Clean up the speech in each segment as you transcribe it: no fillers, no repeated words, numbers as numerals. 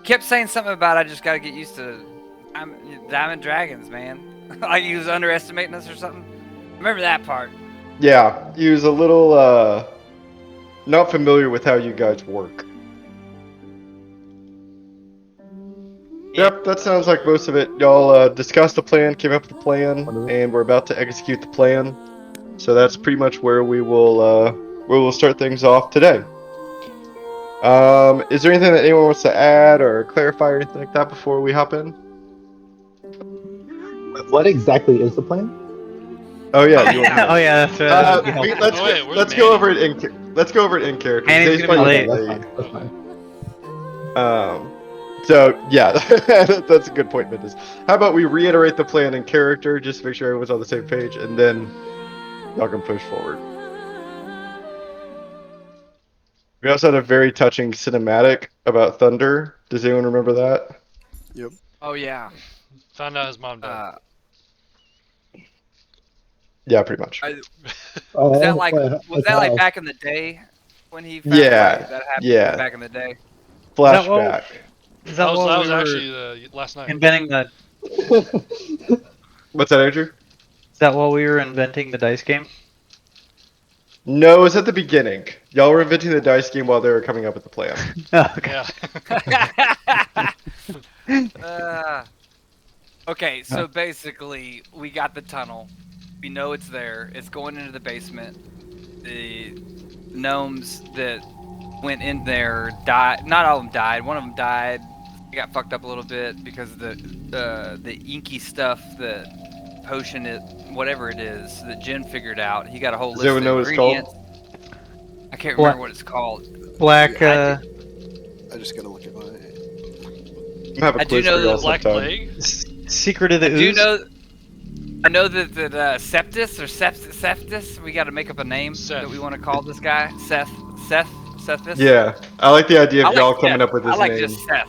kept saying something about I just got to get used to diamond dragons, man. Like he was underestimating us or something. Remember that part? Yeah, he was a little not familiar with how you guys work. Yep, that sounds like most of it. Y'all discussed the plan, came up with the plan, and we're about to execute the plan. So that's pretty much where we'll start things off today. Is there anything that anyone wants to add or clarify or anything like that before we hop in? What exactly is the plan? Oh yeah, you want Yeah. Oh yeah, that's let's go over it in character. Manny's gonna be Okay, late. that's fine. That's fine. So yeah, that's a good point, Mintus. How about we reiterate the plan in character, just to make sure everyone's on the same page, and then y'all can push forward. We also had a very touching cinematic about Thunder. Does anyone remember that? Yep. Oh yeah. Found out his mom died. Yeah, pretty much. Was that like back in the day when he found that happened back in the day? Flashback. That was actually last night. Inventing the. What's that, Andrew? Is that while we were inventing the dice game? No, it was at the beginning. Y'all were inventing the dice game while they were coming up with the plan. Okay. Yeah. Okay, so basically, we got the tunnel. We know it's there. It's going into the basement. The gnomes that went in there died. Not all of them died. One of them died. He got fucked up a little bit because the inky stuff, the potion, whatever it is that Jen figured out. He got a whole list of ingredients. I can't remember what it's called. Black. I just gotta look at my. I do know the Black Plague. Secret of the Ooze. I know that Septis or Septis. We got to make up a name that we want to call this guy. Sethis. Yeah, I like the idea of y'all coming up with this name. I like just Seth.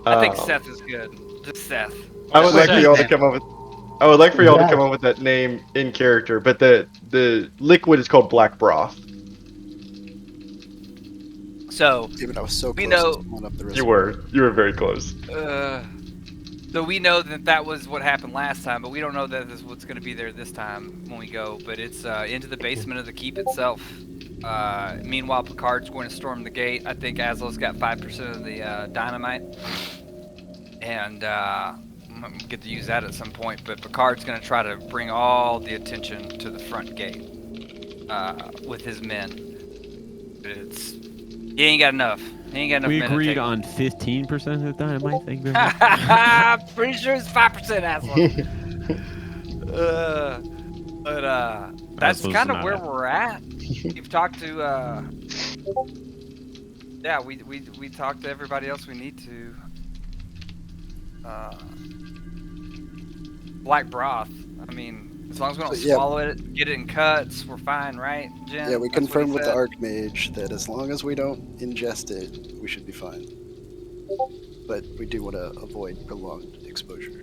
I think Seth is good. Just Seth. I would like for y'all to come up with. I would like for y'all to come up with that name in character, but the liquid is called black broth. So David, I was so close. We know to pulling up the you were very close. So we know that was what happened last time, but we don't know that this is what's going to be there this time when we go. But it's into the basement of the keep itself. Meanwhile, Picard's going to storm the gate. I think Aslo's got 5% of the dynamite, and I'm get to use that at some point. But Picard's going to try to bring all the attention to the front gate with his men. But he ain't got enough. He ain't got enough. We agreed on 15% of the dynamite. Thank you very much. I'm pretty sure it's 5%, asshole. That's kind of where we're at. We've talked to. Yeah, we talked to everybody else we need to. Black broth. I mean, as long as we don't swallow it, get it in cuts, we're fine, right, Jen? Yeah, we confirmed with the Archmage that as long as we don't ingest it, we should be fine. But we do want to avoid prolonged exposure.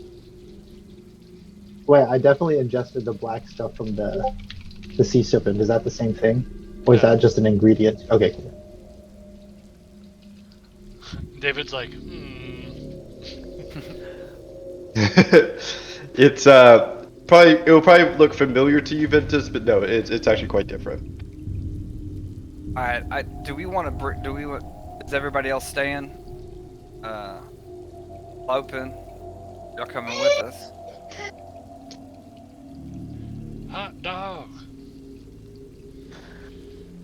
Wait, I definitely ingested the black stuff from the sea serpent. Is that the same thing? Or is that just an ingredient? Okay, cool. David's like, It's it will probably look familiar to you, Ventus, but no, it's actually quite different. All right, do we want? Is everybody else staying? Open. Y'all coming with us? hot dog.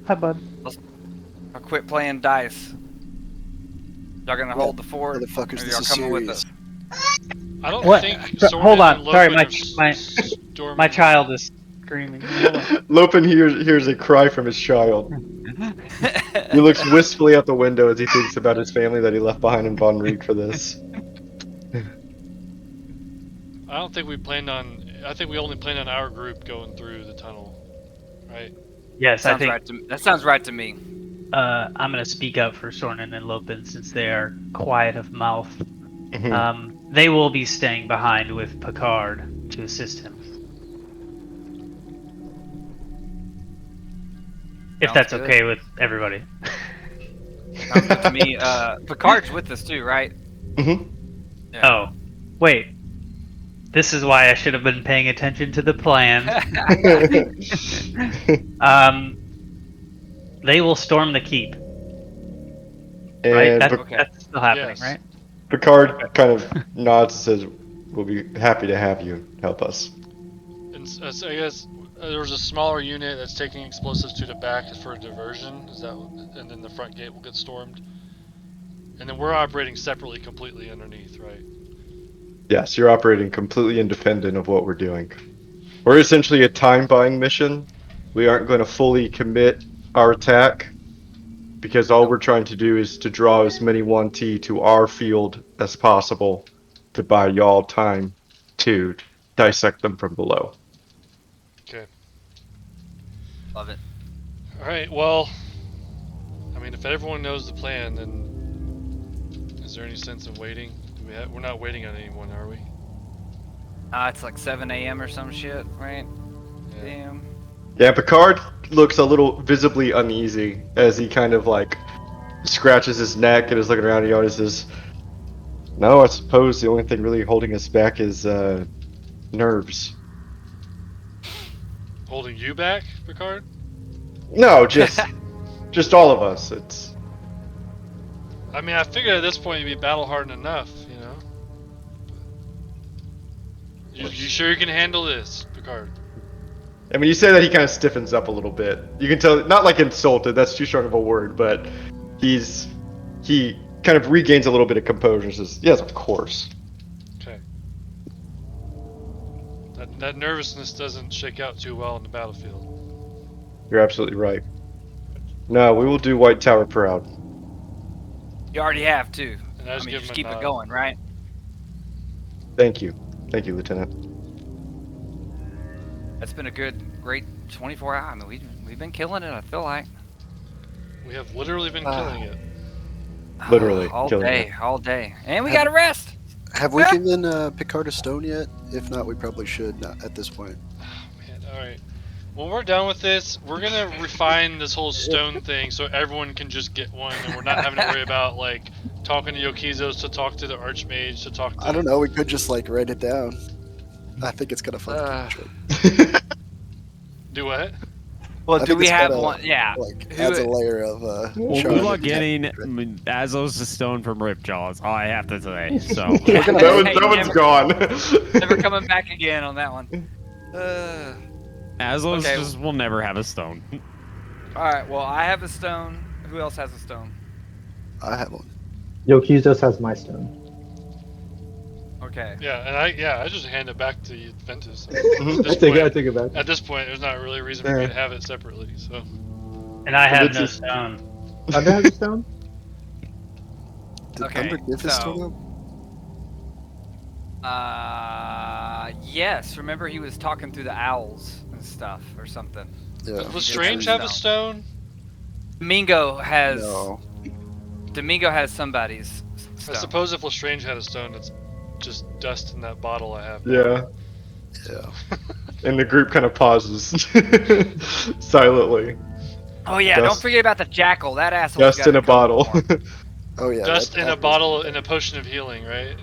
Hi, bud. I'll quit playing dice. Y'all gonna hold the fort? Motherfuckers, Or this y'all is coming with serious. us? I don't What? think. Hold on. Sorry, Storming. my child is screaming. Lopin hears a cry from his child. He looks wistfully out the window as he thinks about his family that he left behind in Von Riek for this. I don't think we planned on. I think we only planned on our group going through the tunnel, right? Yes, I think that sounds right to me. I'm going to speak up for Sornin and Lopin since they are quiet of mouth. They will be staying behind with Picard to assist him. If Sounds that's good. okay with everybody. Sounds good to me. Picard's with us too, right? Mm-hmm. Yeah. Oh, wait. This is why I should have been paying attention to the plan. They will storm the keep, right? And Okay. That's still happening, Yes. right? Picard kind of nods and says, "We'll be happy to have you help us." And so I guess there's a smaller unit that's taking explosives to the back for a diversion. Is that? And then the front gate will get stormed. And then we're operating separately, completely underneath, right? Yes, you're operating completely independent of what we're doing. We're essentially a time-buying mission. We aren't going to fully commit our attack because all we're trying to do is to draw as many 1T to our field as possible to buy y'all time to dissect them from below. Okay. Love it. All right. Well, I mean, if everyone knows the plan, then is there any sense in waiting? We're not waiting on anyone, are we? It's like 7 a.m. or some shit, right? Yeah. Damn. Yeah, Picard looks a little visibly uneasy as he kind of like scratches his neck and is looking around. He always says, "No, I suppose the only thing really holding us back is nerves." Holding you back, Picard? No, just all of us. It's I mean, I figured at this point you'd be battle hardened enough, you know. You sure you can handle this, Picard? I mean, you say that he kind of stiffens up a little bit. You can tell, not like insulted, that's too strong of a word, but he kind of regains a little bit of composure and says, "Yes, of course." Okay. That nervousness doesn't shake out too well in the battlefield. You're absolutely right. No, we will do White Tower proud. You already have too. And I I just mean, give just him a keep it nod. going, right? Thank you. Thank you, Lieutenant. That's been a great 24 hours. I mean, we've been killing it. I feel like We have literally been killing it. Literally all killing day, all day, and we Have- got to rest. Have we given Picard a stone yet? If not, we probably should not at this point. Man, all right. When we're done with this, we're gonna refine this whole stone thing so everyone can just get one, and we're not having to worry about like talking to Yokizos to talk to the Archmage to talk to. I don't know. We could just like write it down. I think it's kind of fun. Uh, to keep track. Do what? Well, I do think we it's have gotta, one? Yeah. Like Who- adds a layer of. Well, charm good that luck we getting haven't- Azos the stone from Ripjaws. All I have to say. So We're gonna that, make- that one's never- gone. Never coming back again on that one. Azos Okay. just will never have a stone. All right. Well, I have a stone. Who else has a stone? I have one. Yokizos has my stone. Okay. Yeah, and I just hand it back to Ventus. I take it back. At this point, there's not really a reason for me to have it separately. So And I have no This is- stone. Thunder has a stone? Did Okay, Thunder give his so- stone up? Yes. Remember he was talking through the owls and stuff or something. Yeah. does Strange have a stone? Domingo has. No. Domingo has somebody's stone. I suppose if Lestrange had a stone, it's just dust in that bottle I have. Yeah, Yeah. and the group kind of pauses silently. Oh yeah, Dust- don't forget about the jackal. That asshole. Dust in a bottle. Oh yeah. Dust that- in a that- bottle in a potion of healing, right?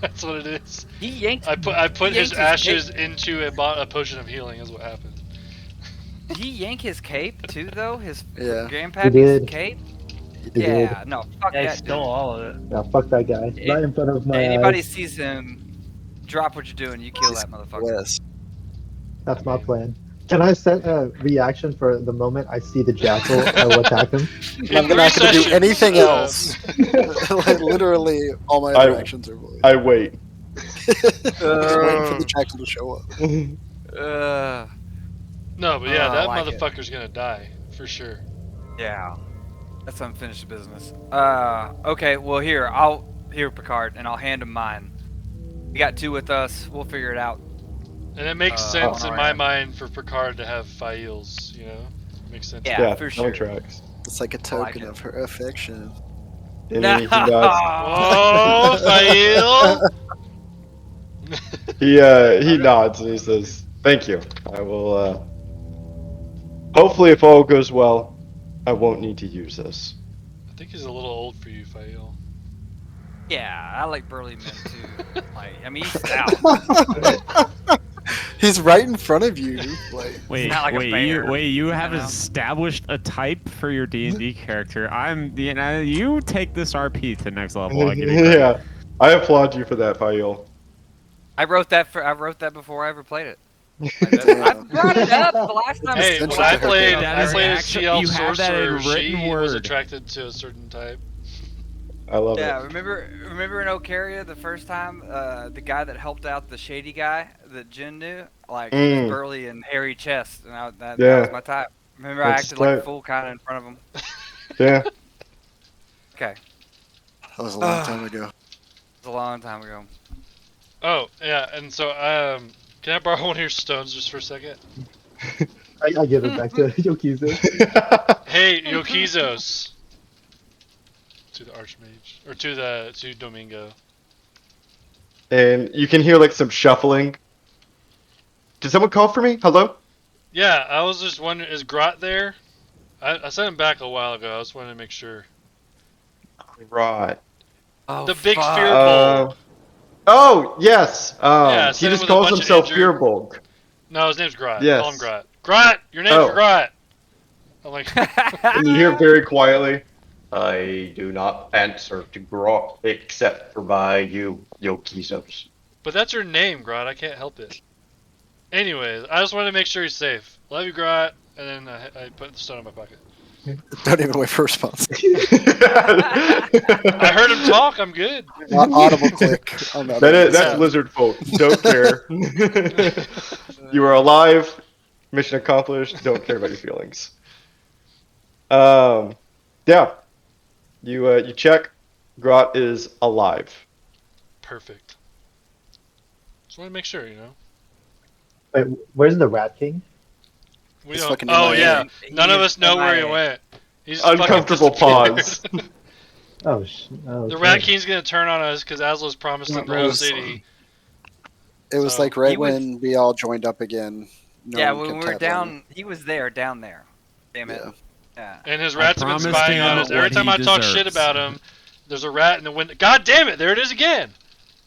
That's what it is. He yanked. I put he his yanked ashes cape. into a potion of healing. Is what happened. Did he yank his cape too, though? His Yeah. grandpappy's did. cape? He did. Yeah. No. Fuck Yeah, he that. stole dude. all of it. Yeah, fuck that guy. Right in front of my Anybody eyes. sees him, drop what you're doing. You kill that motherfucker. Yes. That's my plan. Can I set a reaction for the moment I see the jackal? I will attack him. I'm not gonna do anything uh, else. Like, literally, all my I- other actions are void. I wait. Just waiting for the jackal to show up. No, but yeah, I that like it. motherfucker's gonna die for sure. Yeah. That's unfinished business. Okay. Well, here, Picard, and I'll hand him mine. We got two with us. We'll figure it out. And it makes Oh, sense in alright. my mind for Picard to have Fails. You know, makes sense. Yeah. Yeah, for that sure. one tracks. It's like a like token it. of her affection. And he nods. Oh, Fail! He nods and he says, "Thank you. I will. Hopefully, if all goes well, I won't need to use this." I think he's a little old for you, Fail. Yeah, I like burly men too. Like, I mean, he's stout. He's right in front of you. Like, Wait, not like a bear, you you have know? established a type for your D&D character. You take this RP to the next level. I give you credit. Yeah, I applaud you for that, Payul. I wrote that before I ever played it. Like, I damn. brought it up the last time. Hey, we when essential I to her played, character. That I is played a actually- CL you have that in sorcerer. written She was word. attracted to a certain type. I love Yeah, it. remember in Ocaria the first time, the guy that helped out the shady guy that Jen knew, like he was Mm. burly and hairy chest, and that was Yeah, my type. Remember I that's acted like a tight. fool kind of in front of him. Yeah. Okay, That was a long time ago. it was a long time ago. Oh yeah, and so can I borrow one of your stones just for a second? I give it back to Yokizu. Hey, Yokizos. To the Archmage or to Domingo. And you can hear like some shuffling. Did someone call for me? Hello? Yeah, I was just wondering, is Grot there? I sent him back a while ago. I just wanted to make sure. Right. Oh, The big fuck. fear bull. Oh, yes. Yeah, He sent him just with a calls bunch of himself injured- Fearbulk. No, his name's Grot. Yes. Call him Grot. Grot, your name's Oh. Grot. I'm like, And you hear very quietly, I do not answer to Grok except for by you, Yokizos. but that's your name, Grot. I can't help it. Anyways, I just wanted to make sure he's safe. Love you, Grot. And then I put the stone in my pocket. Don't even wait for a response. I heard him talk. I'm good. Audible click on that. That's Yeah. lizard folk. Don't care. You are alive. Mission accomplished. Don't care about your feelings. Yeah. You check. Grot is alive. Perfect. Just want to make sure, you know. Wait, where's the Rat King? We He's don't. fucking Oh MIA. yeah. He None of is us know where he MIA. went. He's Uncomfortable fucking pause. disappeared. Oh, The okay. Rat King's gonna turn on us because Aslo's promised him It the whole was- city. It was So, like right he was- when we all joined up again. No Yeah, one when kept we were tabs on down, he was down there. Damn me. it. Yeah. Yeah. And his rats have been promised spying on him us. Every what time he I talk shit deserves. about him, there's a rat in the window. God damn it! There it is again.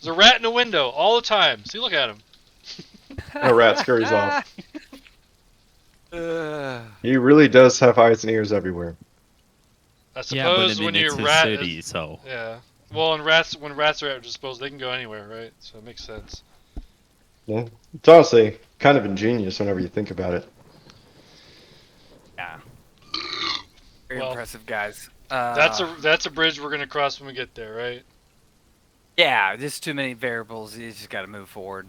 There's a rat in the window all the time. See, look at him. A rat scurries off. Ugh. He really does have eyes and ears everywhere. I Yeah, but I suppose mean, when it's your his rat city, is, so. yeah. Well, when rats are at disposal, they can go anywhere, right? So it makes sense. Yeah. It's honestly kind of ingenious whenever you think about it. Yeah. Very Well, impressive, guys. That's a bridge we're gonna cross when we get there, right? Yeah, just too many variables. You just got to move forward.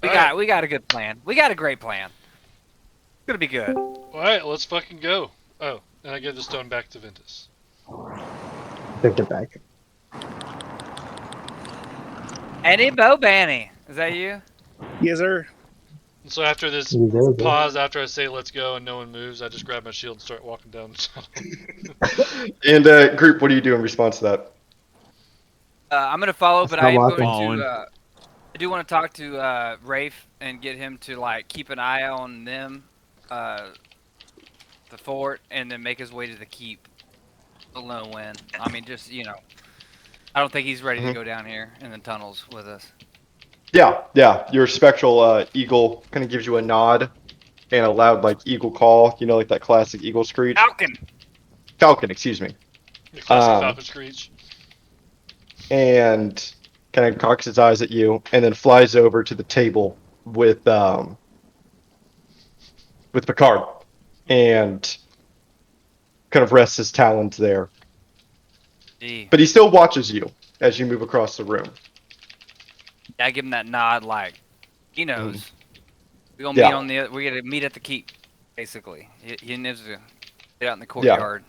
We Alright. got a good plan. We got a great plan. It's gonna be good. All right, let's fucking go. Oh, and I give the stone back to Ventus. Take it back. Eddie Bobanny, is that you? Yes, sir. And so after this There we go. pause, after I say "let's go" and no one moves, I just grab my shield and start walking down. And group, what do you do in response to that? I'm gonna follow, but Start I am walking. going to. I do want to talk to Rafe and get him to like keep an eye on them, the fort, and then make his way to the keep. Alone when. I mean, just I don't think he's ready to go down here in the tunnels with us. Yeah. Your spectral eagle kind of gives you a nod and a loud like eagle call. You know, like that classic eagle screech. Falcon. Falcon, excuse me. The classic Falcon screech. And kind of cocks its eyes at you, and then flies over to the table with Picard, and kind of rests his talons there. Gee. But he still watches you as you move across the room. I give him that nod, like he knows. We gonna Yeah. meet we gotta meet at the keep, basically. He needs to get out in the courtyard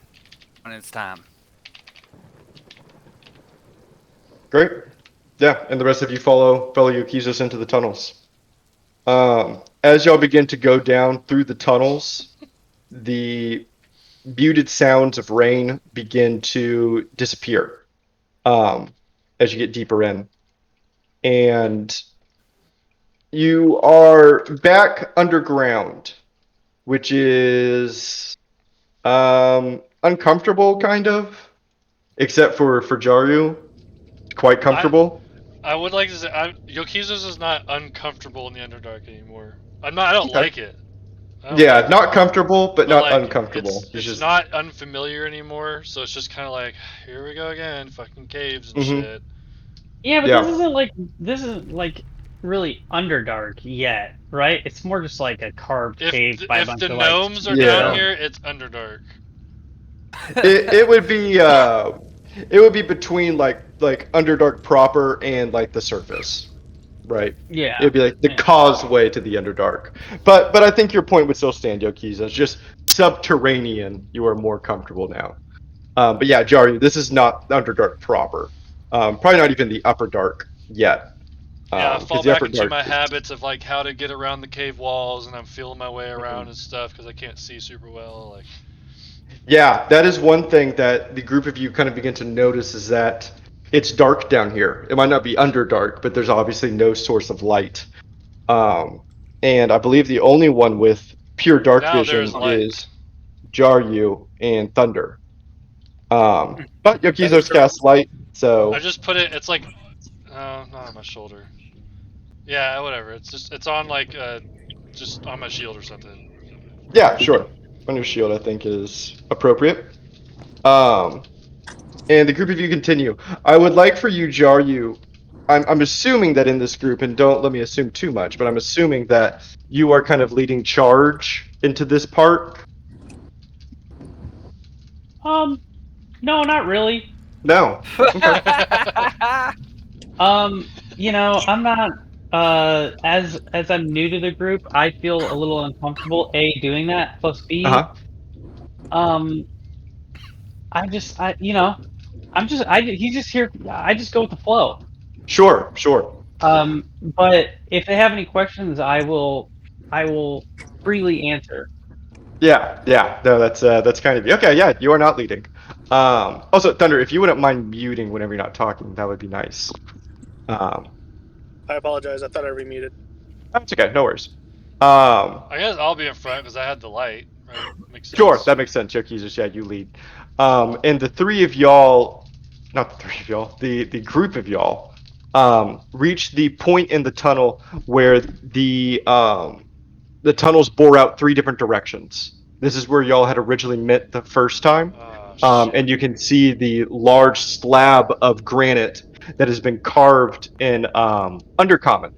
when it's time. Great. Yeah, and the rest of you follow Yukizos into the tunnels. As y'all begin to go down through the tunnels, the muted sounds of rain begin to disappear as you get deeper in. And you are back underground, which is uncomfortable, kind of, except for Jaru. quite comfortable. I would like to say Yokizo's is not uncomfortable in the Underdark anymore. I don't Okay. like it. Yeah, not comfortable, but not like, uncomfortable. It's not unfamiliar anymore, so it's just kind of like, here we go again, fucking caves and shit. Yeah, but Yeah. this isn't like really Underdark yet, right? It's more just like a carved cave by a bunch If the of like gnomes are Yeah. down here, it's Underdark. It would be between like Underdark proper and like the surface, right? Yeah. It'd be like the causeway to the Underdark. But I think your point would still stand, Yokiza. It's just subterranean. You are more comfortable now. But yeah, Jari, this is not Underdark proper. Probably not even the Upper Dark yet. Yeah, I fall the back Upper into Dark my is- habits of like how to get around the cave walls, and I'm feeling my way around and stuff because I can't see super well. Like, Yeah, that is one thing that the group of you kind of begin to notice is that it's dark down here. It might not be underdark, but there's obviously no source of light. And I believe the only one with pure dark now vision there's light. is Jaryu and Thunder. But That Yokizo's is cast light, so I just put it. It's like, not on my shoulder. Yeah, whatever. It's on like just on my shield or something. yeah, sure. On your shield, I think is appropriate. Um, and the group of you continue. I would like for you, Jaryu. I'm assuming that in this group, and don't let me assume too much, but I'm assuming that you are kind of leading charge into this part. No, not really. No. Okay. I'm not as I'm new to the group, I feel a little uncomfortable A doing that, plus B, Uh-huh. um he's just here. I just go with the flow. Sure, sure. But if they have any questions, I will freely answer. Yeah, yeah. No, that's kind of you. Okay, yeah, you are not leading. Also, Thunder, if you wouldn't mind muting whenever you're not talking, that would be nice. Um, I apologize. I thought I remuted. that's okay, no worries. I guess I'll be in front because I had the light. Right? Makes sense. Sure, that makes sense. Yoki's yeah, you lead. And the three of y'all, not the three of y'all, the group of y'all, reach the point in the tunnel where the tunnels bore out three different directions. This is where y'all had originally met the first time. Oh, shit. And you can see the large slab of granite that has been carved in Undercommon.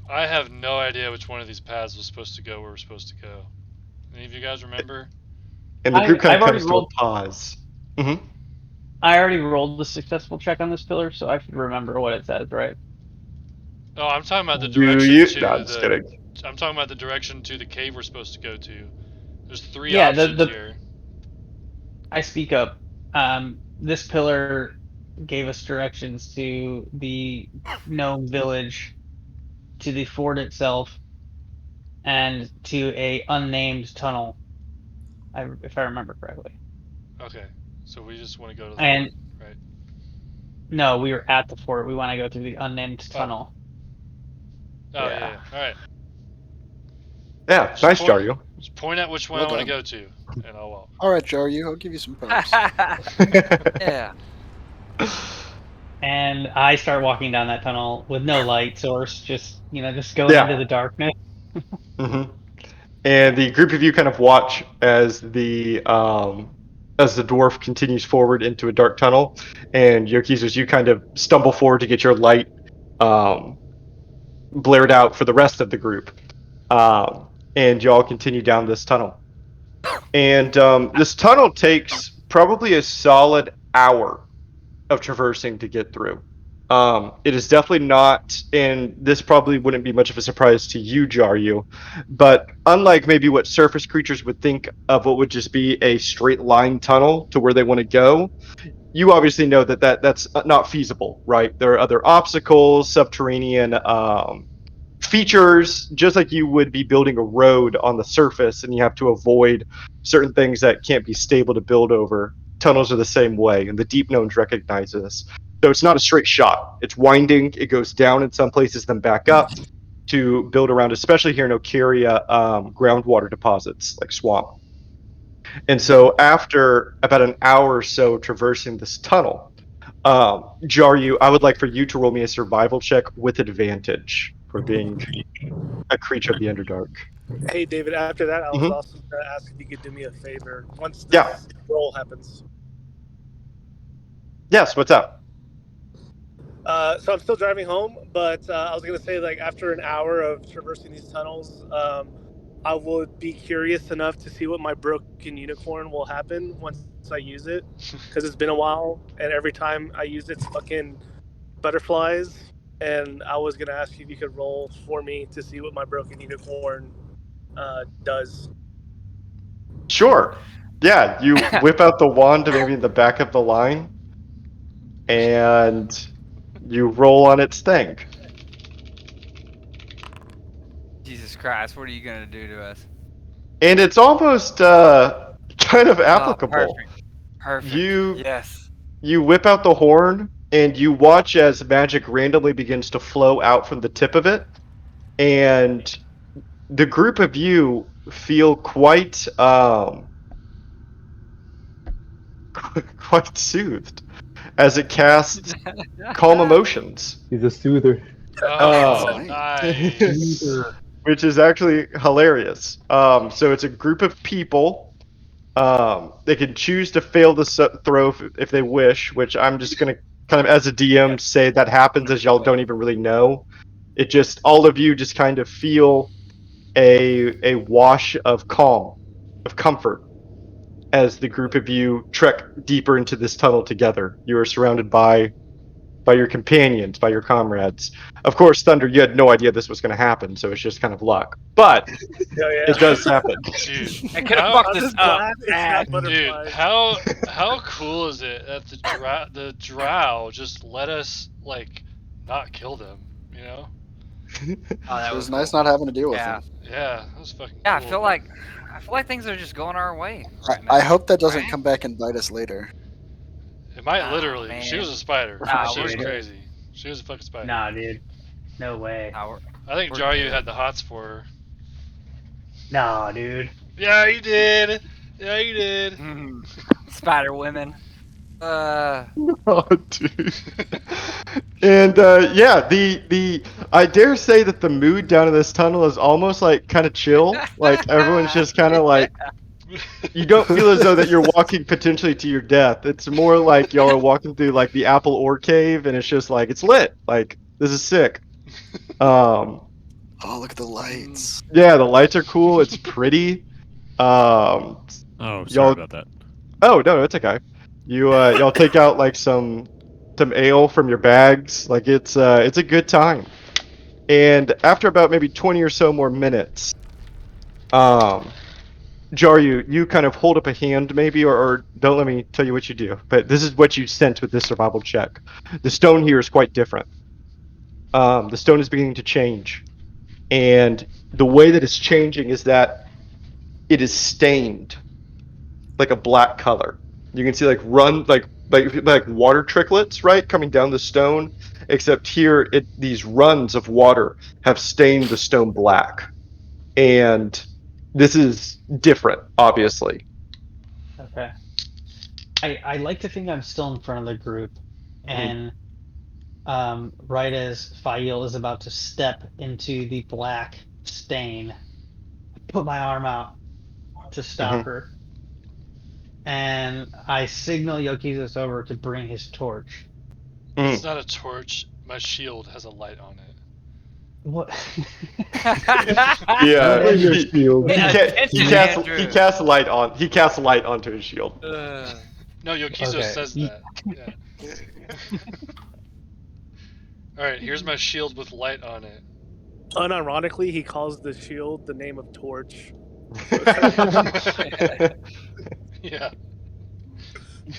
I have no idea which one of these paths was supposed to go where we're supposed to go. Any of you guys remember? And the group kind I've of already comes to a rolled. pause. Mm-hmm. I already rolled the successful check on this pillar, so I should remember what it says, right? Oh, I'm talking about the Do direction you? to No, just kidding. I'm talking about the direction to the cave we're supposed to go to. There's three Yeah, options here. I speak up. This pillar gave us directions to the gnome village, to the fort itself, and to a unnamed tunnel, if I remember correctly. Okay, so we just want to go to the And fort, right? no, we were at the fort. We want to go through the unnamed tunnel. Oh yeah. All right. Yeah, Just nice, point, Jaryu. Just point out which one Well I want to done. go to, and I'll walk. All right, Jaryu, I'll give you some props. Yeah. And I start walking down that tunnel with no light source, just going Yeah. into the darkness. Mm-hmm. And the group of you kind of watch as the dwarf continues forward into a dark tunnel, and Yokizu, you kind of stumble forward to get your light blared out for the rest of the group, and y'all continue down this tunnel. And this tunnel takes probably a solid hour of traversing to get through. It is definitely not, and this probably wouldn't be much of a surprise to you, Jaryu, but unlike maybe what surface creatures would think of what would just be a straight line tunnel to where they want to go, you obviously know that's not feasible, right? There are other obstacles, subterranean features, just like you would be building a road on the surface and you have to avoid certain things that can't be stable to build over. Tunnels are the same way, and the deep gnomes recognize this. So it's not a straight shot. It's winding. It goes down in some places, then back up to build around, especially here in Ocaria, groundwater deposits like swamp. And so after about an hour or so traversing this tunnel, Jaryu, I would like for you to roll me a survival check with advantage for being a creature of the Underdark. Hey, David, after that, I was Mhm. also going to ask if you could do me a favor once this Yeah. roll happens. Yes, what's up? So I'm still driving home, but I was going to say, like, after an hour of traversing these tunnels, I would be curious enough to see what my broken unicorn will happen once I use it, because it's been a while, and every time I use it, it's fucking butterflies. And I was going to ask you if you could roll for me to see what my broken unicorn does. Sure. Yeah, you whip out the wand to maybe in the back of the line, and you roll on its thing. Jesus Christ, what are you gonna do to us? And it's almost kind of Oh, applicable. perfect. Perfect. You Yes. you whip out the horn and you watch as magic randomly begins to flow out from the tip of it, and the group of you feel quite quite soothed as it casts calm emotions. He's a soother. Oh, Um, nice. which is actually hilarious. So it's a group of people. They can choose to fail the throw if they wish, which I'm just gonna kind of as a DM say that happens as y'all don't even really know. It just all of you just kind of feel a wash of calm, of comfort as the group of you trek deeper into this tunnel together. You are surrounded by your companions, by your comrades. Of course, Thunder, you had no idea this was going to happen, so it's just kind of luck. But Yeah, yeah. it does happen. Dude, I could have how fucked I'm this just up. glad it's bad. not dude, butterflies. how cool is it that the drow just let us like not kill them, you know? Oh, that It was was nice cool. not having to deal with Yeah. them. Yeah, that was fucking Yeah, cool. I feel like things are just going our way right now. I hope that doesn't Right? come back and bite us later. It might Oh, literally. She was man. a spider. Nah, She we're was good. crazy. She was a fucking spider. Nah, dude. No way. Nah, I think we're Jaryu good. had the hots for her. Nah, dude. Yeah, you did. Yeah, you did. Spider women. Oh, dude. And yeah, the I dare say that the mood down in this tunnel is almost like kind of chill. Like everyone's just kind of like you don't feel as though that you're walking potentially to your death. It's more like y'all are walking through like the Apple Ore Cave, and it's just like it's lit. Like this is sick. Um, Oh, look at the lights. yeah, the lights are cool. It's pretty. Um, Oh, sorry y'all. about that. Oh no, it's okay. Y'all take out like some ale from your bags. Like it's a good time. And after about maybe 20 or so more minutes, um, Jaryu, you kind of hold up a hand maybe, or don't let me tell you what you do, but this is what you sense with this survival check. The stone here is quite different. The stone is beginning to change, and the way that it's changing is that it is stained like a black color. You can see like like water tricklets, right, coming down the stone. Except here, these runs of water have stained the stone black, and this is different, obviously. Okay. I like to think I'm still in front of the group, Mhm. and right as Fail is about to step into the black stain, I put my arm out to stop Mhm. her, and I signal Yokizus over to bring his torch. It's Mhm. not a torch. My shield has a light on it. What? Yeah, Bring your he shield. Hey, attention, he Andrew. casts light onto his shield. No, Yokizo Okay. says that. Yeah. Alright, here's my shield with light on it. Unironically, he calls the shield the name of Torch. Yeah.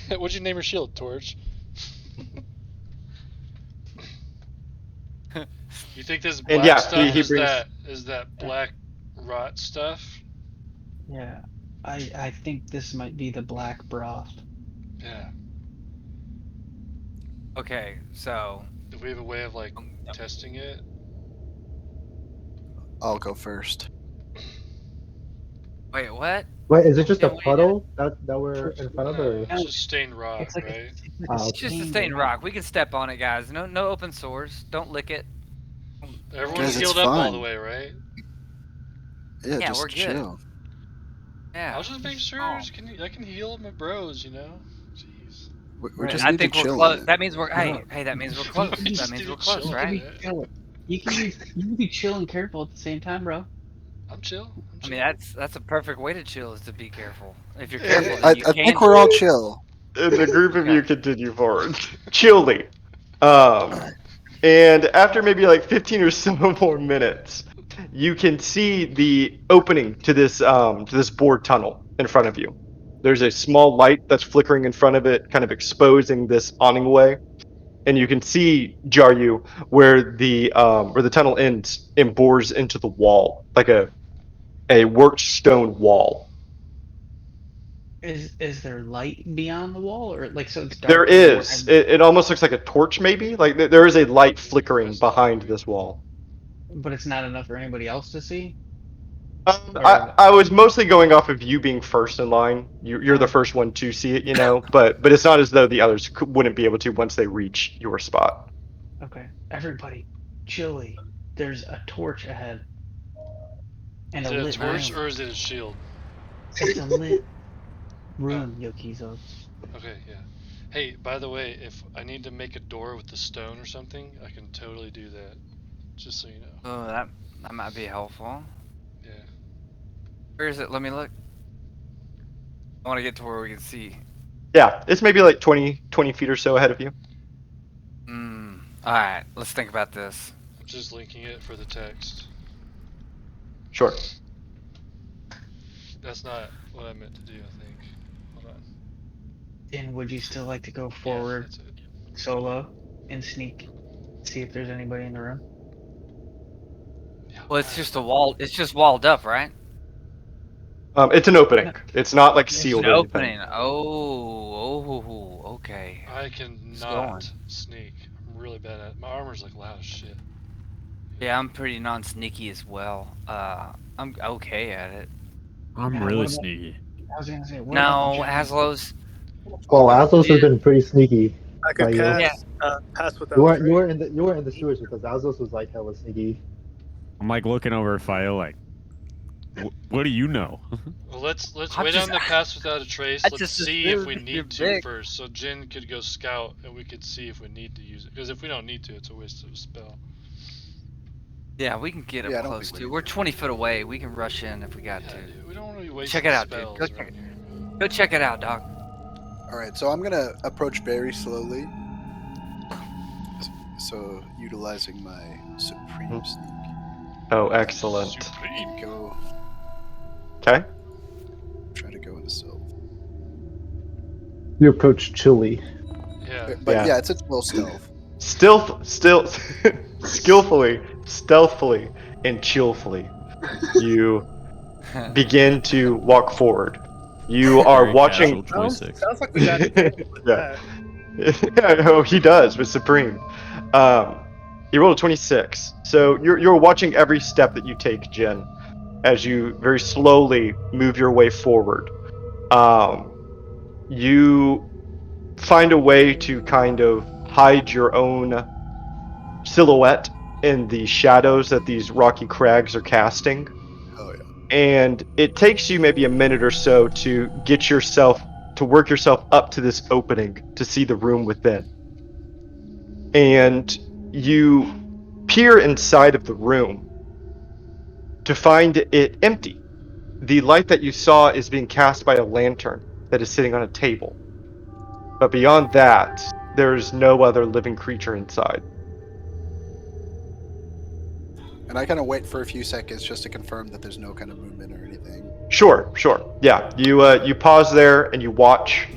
What'd you name your shield, Torch? You think this And black yeah, stuff he is brings. that black rot stuff? Yeah. I think this might be the black broth. Yeah. Okay, so Do we have a way of like testing it? I'll go first. Wait, what? Wait, is it just Yeah, a what are you puddle that we're in front of, No, or? it's just stained rock, It's like right? it's like Oh, a It's just a stained stained rock. We can step on it, guys. No open sores. Don't lick it. Everyone's Guys, it's healed up all the fine. way, right? Yeah, Yeah, just we're good. chill. Yeah. I'll just make sure. Oh. I can heal my bros, you know. Jeez. We Right, just I need to think we're chill on close. it. That means we're. No. Hey, that means we're close. We That just means need we're to close, chill right? on be it. chill. You can be chill and careful at the same time, bro. I'm chill. I'm I chill. mean, that's a perfect way to chill is to be careful. If you're Yeah, careful, I then you can think we're all chill. chill. And the group of you Okay. continue forward. Chilly. And after maybe like 15 or so more minutes, you can see the opening to this bored tunnel in front of you. There's a small light that's flickering in front of it, kind of exposing this awning way. And you can see Jaryu where the tunnel ends and bores into the wall, like a worked stone wall. Is there light beyond the wall, or like so it's There dark, but we're is. It almost looks like a torch, maybe. Like there is a light flickering That's not behind moving. this wall. but it's not enough for anybody else to see? I, Or I was mostly going off of you being first in line. You're the oh, first one to see it, you know. But it's not as though the others wouldn't be able to once they reach your spot. okay. Everybody, chilly. There's a torch ahead and Is a it a lit torch room. or is it a shield? It's a lit Oh, room, Yokizo. okay, yeah. Hey, by the way, if I need to make a door with the stone or something, I can totally do that. Just so you know. Oh, that might be helpful. Yeah. Where is it? Let me look. I want to get to where we can see. Yeah, it's maybe like 20 feet or so ahead of you. All right. Let's think about this. I'm just linking it for the text. Sure. That's not what I meant to do, I think. Hold on. And would you still like to go Yeah, forward that's it. solo and sneak, see if there's anybody in the room? Yeah, Well, it's just a wall. It's just walled up, right? It's an opening. No, It's not like it's It's sealed an or anything. opening. Oh, okay. I It's going. cannot sneak. I'm really bad at it. My armor's like loud as shit. Yeah, I'm pretty non-sneaky as well. I'm okay at it. I'm Yeah, really what about- sneaky. I was gonna say, what about the No, giant? Haslow's. Well, Azos has Yeah. been pretty sneaky I by could you. Yeah. pass without You weren't trace. you were in the sewers because Azos was like hella sneaky. I'm like looking over Fio like, what do you know? Well, let's I'm wait just- on the pass without a trace. I Let's just see if we assumed you're need to big. first. So Jin could go scout, and we could see if we need to use it. Because if we don't need to, it's a waste of a spell. Yeah, we can get up Yeah, I don't close think to. we We're need to. 20 foot away. We can rush in if we got Yeah, to. dude, we don't want to be wasting Check it out, dude. spells Go check around it. here. Go check it out, dog. All right, so I'm gonna approach very slowly. So utilizing my supreme sneak, Oh, excellent. Supreme. go Okay. try to go into stealth. You approach chilly. Yeah. But Yeah. yeah, it's a full stealth. Skillfully, stealthily, and chillfully, you begin to walk forward. You are Very watching. casual 26. Sounds like we got it with Yeah. that. Oh, he does with Supreme. He rolled a 26. So you're watching every step that you take, Jen, as you very slowly move your way forward. You find a way to kind of hide your own silhouette in the shadows that these rocky crags are casting. Oh yeah. And it takes you maybe a minute or so to work yourself up to this opening to see the room within. And you peer inside of the room to find it empty. The light that you saw is being cast by a lantern that is sitting on a table. But beyond that, there's no other living creature inside. And I kind of wait for a few seconds just to confirm that there's no kind of movement or anything. Sure. Yeah, you pause there and you watch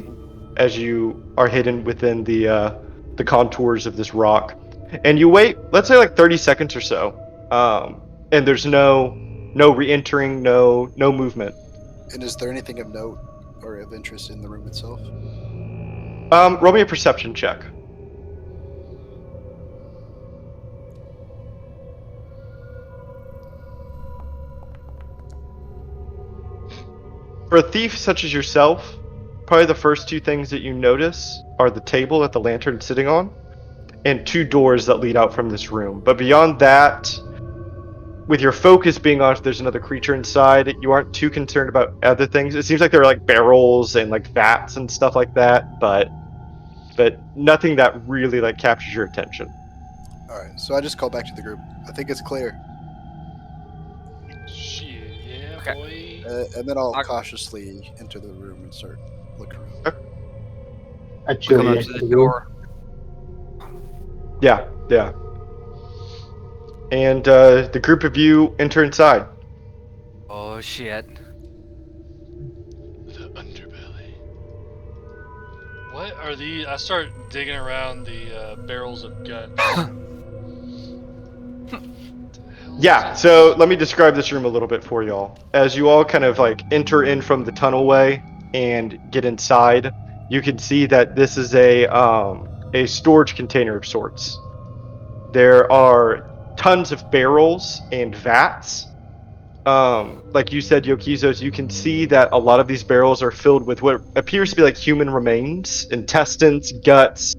as you are hidden within the contours of this rock, and you wait. Let's say like 30 seconds or so, and there's no re-entering, no movement. And is there anything of note or of interest in the room itself? Roll me a perception check. For a thief such as yourself, probably the first two things that you notice are the table that the lantern's sitting on and two doors that lead out from this room. But beyond that, with your focus being on if there's another creature inside, you aren't too concerned about other things. It seems like there are like barrels and like vats and stuff like that, but nothing that really like captures your attention. All right, so I just call back to the group. I think it's clear, Shit, yeah, Okay. boy. and then I'll I- cautiously enter the room and start looking around. I Come chewy up into to the the room. door. Yeah, yeah. And the group of you enter inside. Oh shit. The underbelly. What are these? I start digging around the barrels of guts. Yeah, so let me describe this room a little bit for y'all. As you all kind of like enter in from the tunnelway and get inside, you can see that this is a storage container of sorts. There are tons of barrels and vats. Like you said, Yokizos, you can see that a lot of these barrels are filled with what appears to be like human remains, intestines, guts,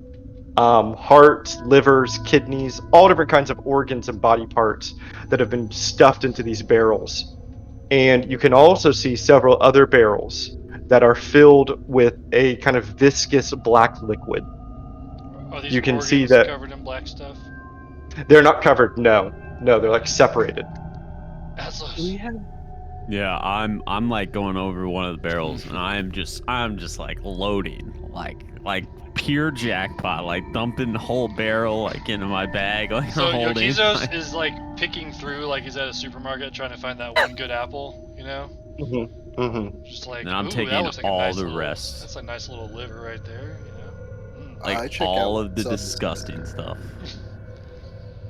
hearts, livers, kidneys, all different kinds of organs and body parts that have been stuffed into these barrels. And you can also see several other barrels that are filled with a kind of viscous black liquid. Are these You can see organs that covered in black stuff? they're not covered. No, no, they're like separated. That's Do we have? Yeah, I'm like going over one of the barrels, and I'm just like loading, like pure jackpot, like dumping the whole barrel like into my bag, like So holding. Yokizos Like, is like picking through, like he's at a supermarket trying to find that one good apple, you know? Mm-hmm. Mm-hmm. Just like, and I'm ooh, that taking looks like a all nice the little. rest, That's a nice little liver right there, you know? like I check all out of the some. disgusting stuff.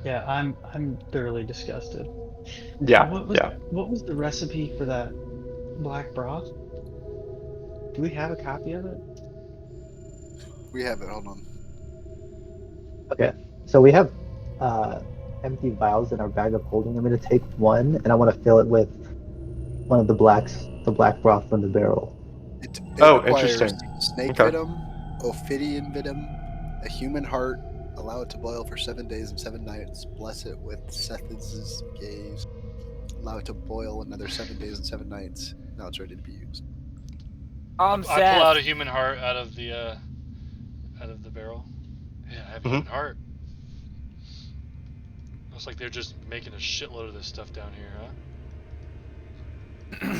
Yeah, I'm thoroughly disgusted. Yeah, yeah. What was the recipe for that black broth? Do we have a copy of it? We have it. Hold on. Okay, so we have empty vials in our bag of holding. I'm going to take one, and I want to fill it with one of the black broth from the barrel. It Oh, requires interesting. snake Okay. venom, ophidian venom, a human heart. Allow it to boil for 7 days and 7 nights. Bless it with Seth's gaze. Allow it to boil another 7 days and 7 nights. Now it's ready to be used. I'm I pull out a Seth. human heart out of the barrel. Yeah, I have a Mhm. human heart. Looks like they're just making a shitload of this stuff down here, huh?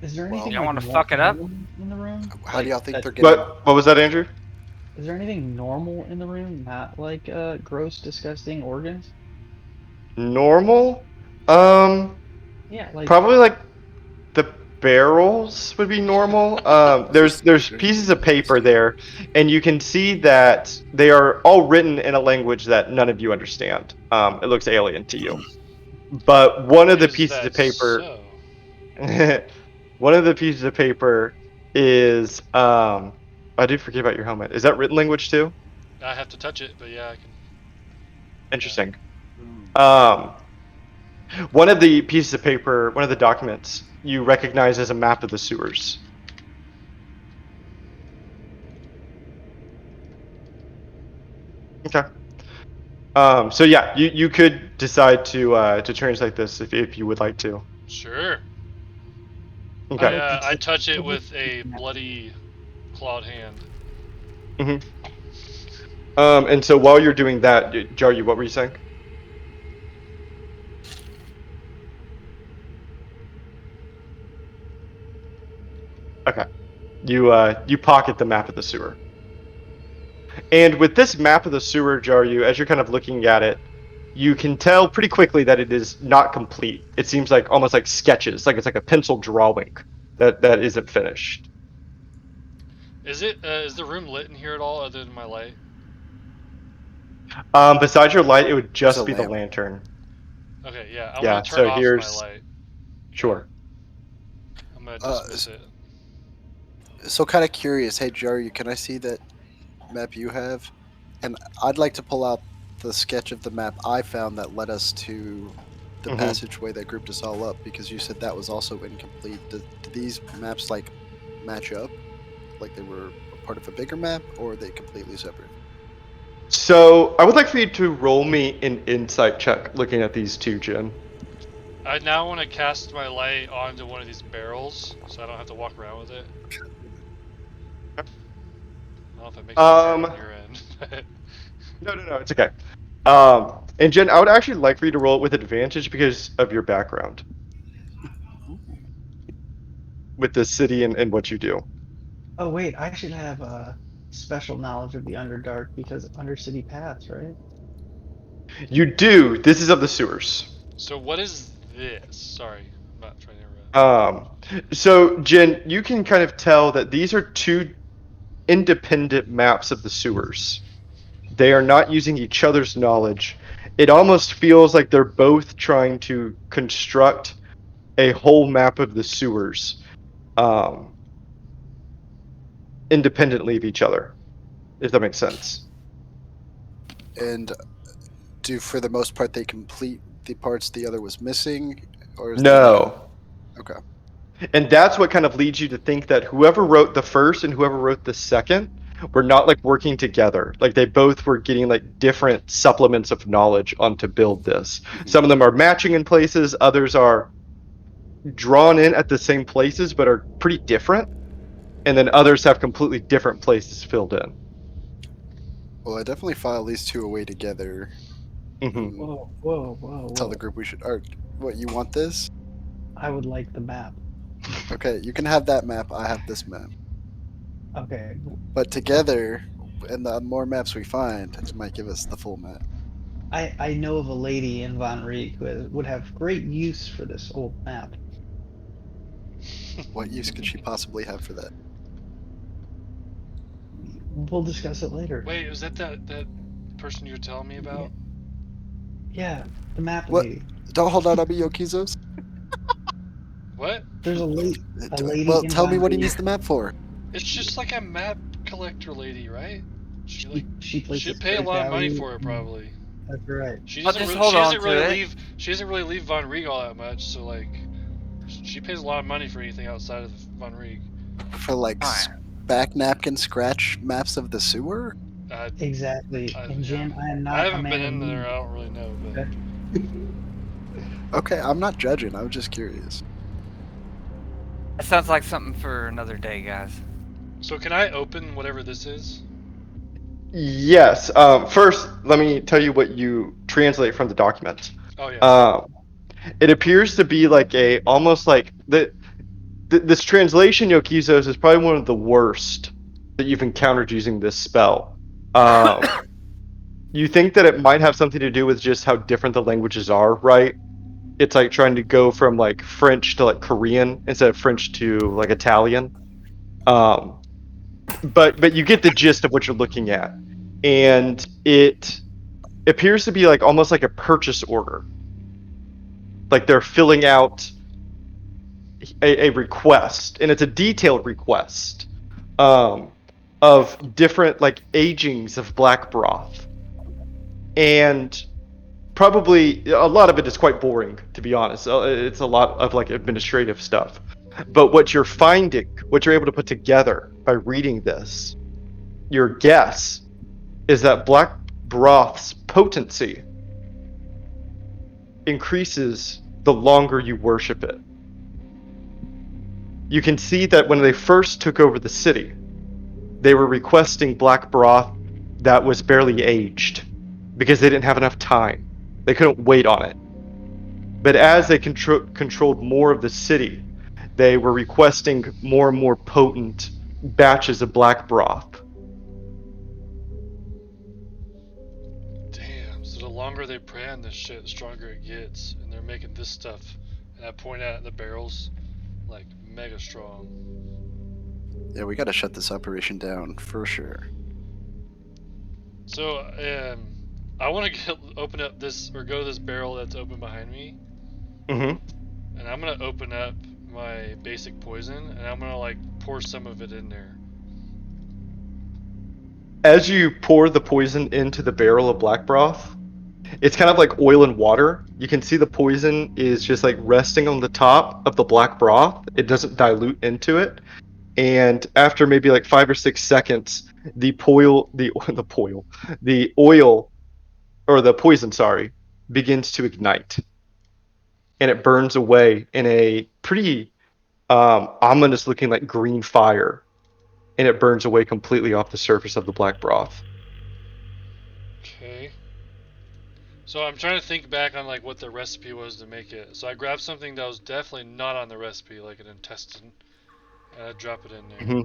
Is there Well- anything Y'all like wanna fuck it up? normal in the room? How Like, do y'all think that- they're getting? What was that, Andrew? Is there anything normal in the room? Not like gross, disgusting organs? Normal? Yeah, like Probably like the barrels would be normal. There's pieces of paper there, and you can see that they are all written in a language that none of you understand. It looks alien to you. But one of the Is pieces that of paper, so? one of the pieces of paper is I did forget about your helmet. Is that written language too? I have to touch it, but yeah, I can. Interesting. Um, one of the pieces of paper, one of the documents, you recognize as a map of the sewers. Okay. So yeah, you could decide to translate this if you would like to. Sure. Okay. I touch it with a bloody clawed hand. hmm And so while you're doing that, Jaryu, what were you saying? Okay. You pocket the map of the sewer. And with this map of the sewer, Jaryu, as you're kind of looking at it, you can tell pretty quickly that it is not complete. It seems like almost like sketches, like it's like a pencil drawing that isn't finished. Is it? Is the room lit in here at all, other than my light? Besides your light, it would There's just a be the lamp. lantern. Okay, yeah. I Yeah, want to turn so off my here's light. sure. I'm gonna dismiss it. So kind of curious. Hey, Jerry, can I see that map you have? And I'd like to pull out the sketch of the map I found that led us to the Mhm. passageway that grouped us all up, because you said that was also incomplete. Do these maps like match up, like they were a part of a bigger map, or are they completely separate? So I would like for you to roll me an insight check looking at these two, Jen. I now want to cast my light onto one of these barrels, so I don't have to walk around with it. I don't know if it makes it easier on Um, your end. no, it's okay. And Jen, I would actually like for you to roll it with advantage because of your background with the city and what you do. Oh wait, I should have special knowledge of the Underdark because Undercity Paths, right? You do. This is of the sewers. So what is this? Sorry, I'm not trying to interrupt. So Jen, you can kind of tell that these are two independent maps of the sewers. They are not using each other's knowledge. It almost feels like they're both trying to construct a whole map of the sewers, um, independently of each other, if that makes sense. And do for the most part they complete the parts the other was missing, or is there like a No. okay? And that's what kind of leads you to think that whoever wrote the first and whoever wrote the second were not like working together. Like they both were getting like different supplements of knowledge on to build this. Mhm. Some of them are matching in places, others are drawn in at the same places but are pretty different. And then others have completely different places filled in. Well, I definitely file these two away together Hmm. and Whoa, tell the whoa. group we should. Or what, you want this? I would like the map. Okay, you can have that map. I have this map. Okay. But together, and the more maps we find, it might give us the full map. I know of a lady in Von Riek who would have great use for this old map. What use could she possibly have for that? We'll discuss it later. Wait, was that person you were telling me about? Yeah, the map What? lady. Don't hold out on me, Yokizos. What? There's a lady Well, in tell me Von what he Riek. needs the map for. It's just like a map collector lady, right? She places She'd pay a great lot of money value for it probably. That's right. She I'll doesn't. just Really, hold she on doesn't to really it. leave. She doesn't really leave Von Rieg all that much. So like, she pays a lot of money for anything outside of Von Rieg. For like Alright. back napkin scratch maps of the sewer? Exactly. And Yeah. Jen, I am I not a haven't man been of in there. means. I don't really know. But Okay. Okay, I'm not judging. I was just curious. That sounds like something for another day, guys. so can I open whatever this is? Yes. First, let me tell you what you translate from the document. Oh yeah. Um, it appears to be like a almost like this translation, Yokizos, is probably one of the worst that you've encountered using this spell. You think that it might have something to do with just how different the languages are, right? It's like trying to go from like French to like Korean instead of French to like Italian. Um, but you get the gist of what you're looking at, and it appears to be like almost like a purchase order. Like they're filling out a request, and it's a detailed request um, of different like agings of black broth, and probably a lot of it is quite boring, to be honest. It's a lot of like administrative stuff. But what you're finding, what you're able to put together by reading this, your guess is that black broth's potency increases the longer you worship it. You can see that when they first took over the city, they were requesting black broth that was barely aged because they didn't have enough time. They couldn't wait on it. But as they controlled more of the city, they were requesting more and more potent batches of black broth. Damn. So the longer they brand this shit, the stronger it gets, and they're making this stuff. And I point at the barrels, like mega strong. Yeah, we gotta shut this operation down for sure. So I want to open up this or go to this barrel that's open behind me, Mm-hmm. and I'm gonna open up my basic poison, and I'm gonna like pour some of it in there. As you pour the poison into the barrel of black broth, It's kind of like oil and water. You can see the poison is just like resting on the top of the black broth. It doesn't dilute into it. And after maybe like 5 or 6 seconds, the oil or the poison, sorry, begins to ignite, and it burns away in a pretty ominous looking like green fire, and it burns away completely off the surface of the black broth. Okay. So I'm trying to think back on like what the recipe was to make it. So I grabbed something that was definitely not on the recipe, like an intestine, and I drop it in there.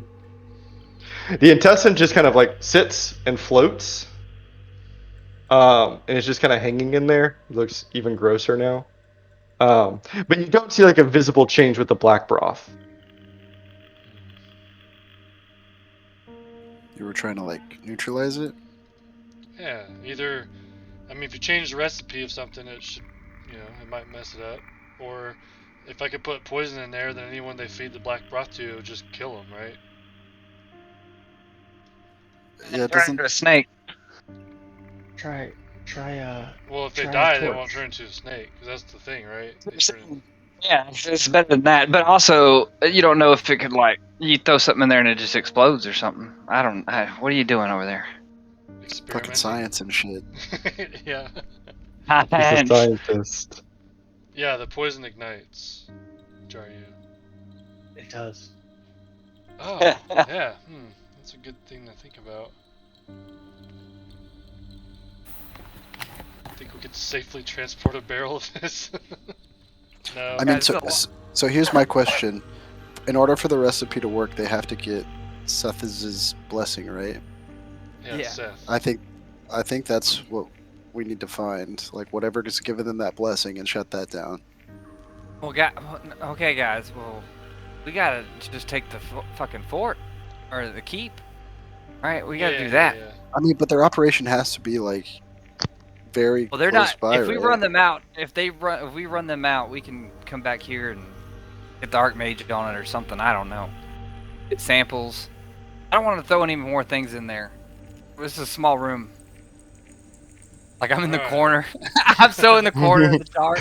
The intestine just kind of like sits and floats, and it's just kind of hanging in there. It looks even grosser now. But you don't see like a visible change with the black broth. You were trying to like neutralize it. Yeah, either, I mean, if you change the recipe of something, it should, it might mess it up. Or if I could put poison in there, then anyone they feed the black broth to would just kill them, right? Yeah, it Turn doesn't. into a snake. Try. Well, if they Try a die, they torch. won't turn into a snake, because that's the thing, right? They turn Yeah, it's better than that. But also, you don't know if it could you throw something in there and it just explodes or something. What are you doing over there? Fucking experimenting. science and shit. Yeah. He's a scientist. Yeah, the poison ignites. Jaryu. It does. Oh, yeah. That's a good thing to think about. I think we could safely transport a barrel of this. No. I mean, so here's my question. In order for the recipe to work, they have to get Seth's blessing, right? Yeah, Seth. I think that's what we need to find. Like whatever is giving them that blessing and shut that down. Well, okay, guys. Well, we gotta just take the fucking fort or the keep. All right, we gotta do that. Yeah. I mean, but their operation has to be like very Well, they're close not. by, If we right? run them out, if we run them out, we can come back here and get the Archmage on it or something. I don't know. Get samples. I don't want to throw any more things in there. This is a small room. Like I'm in the corner. I'm so in the corner in the dark.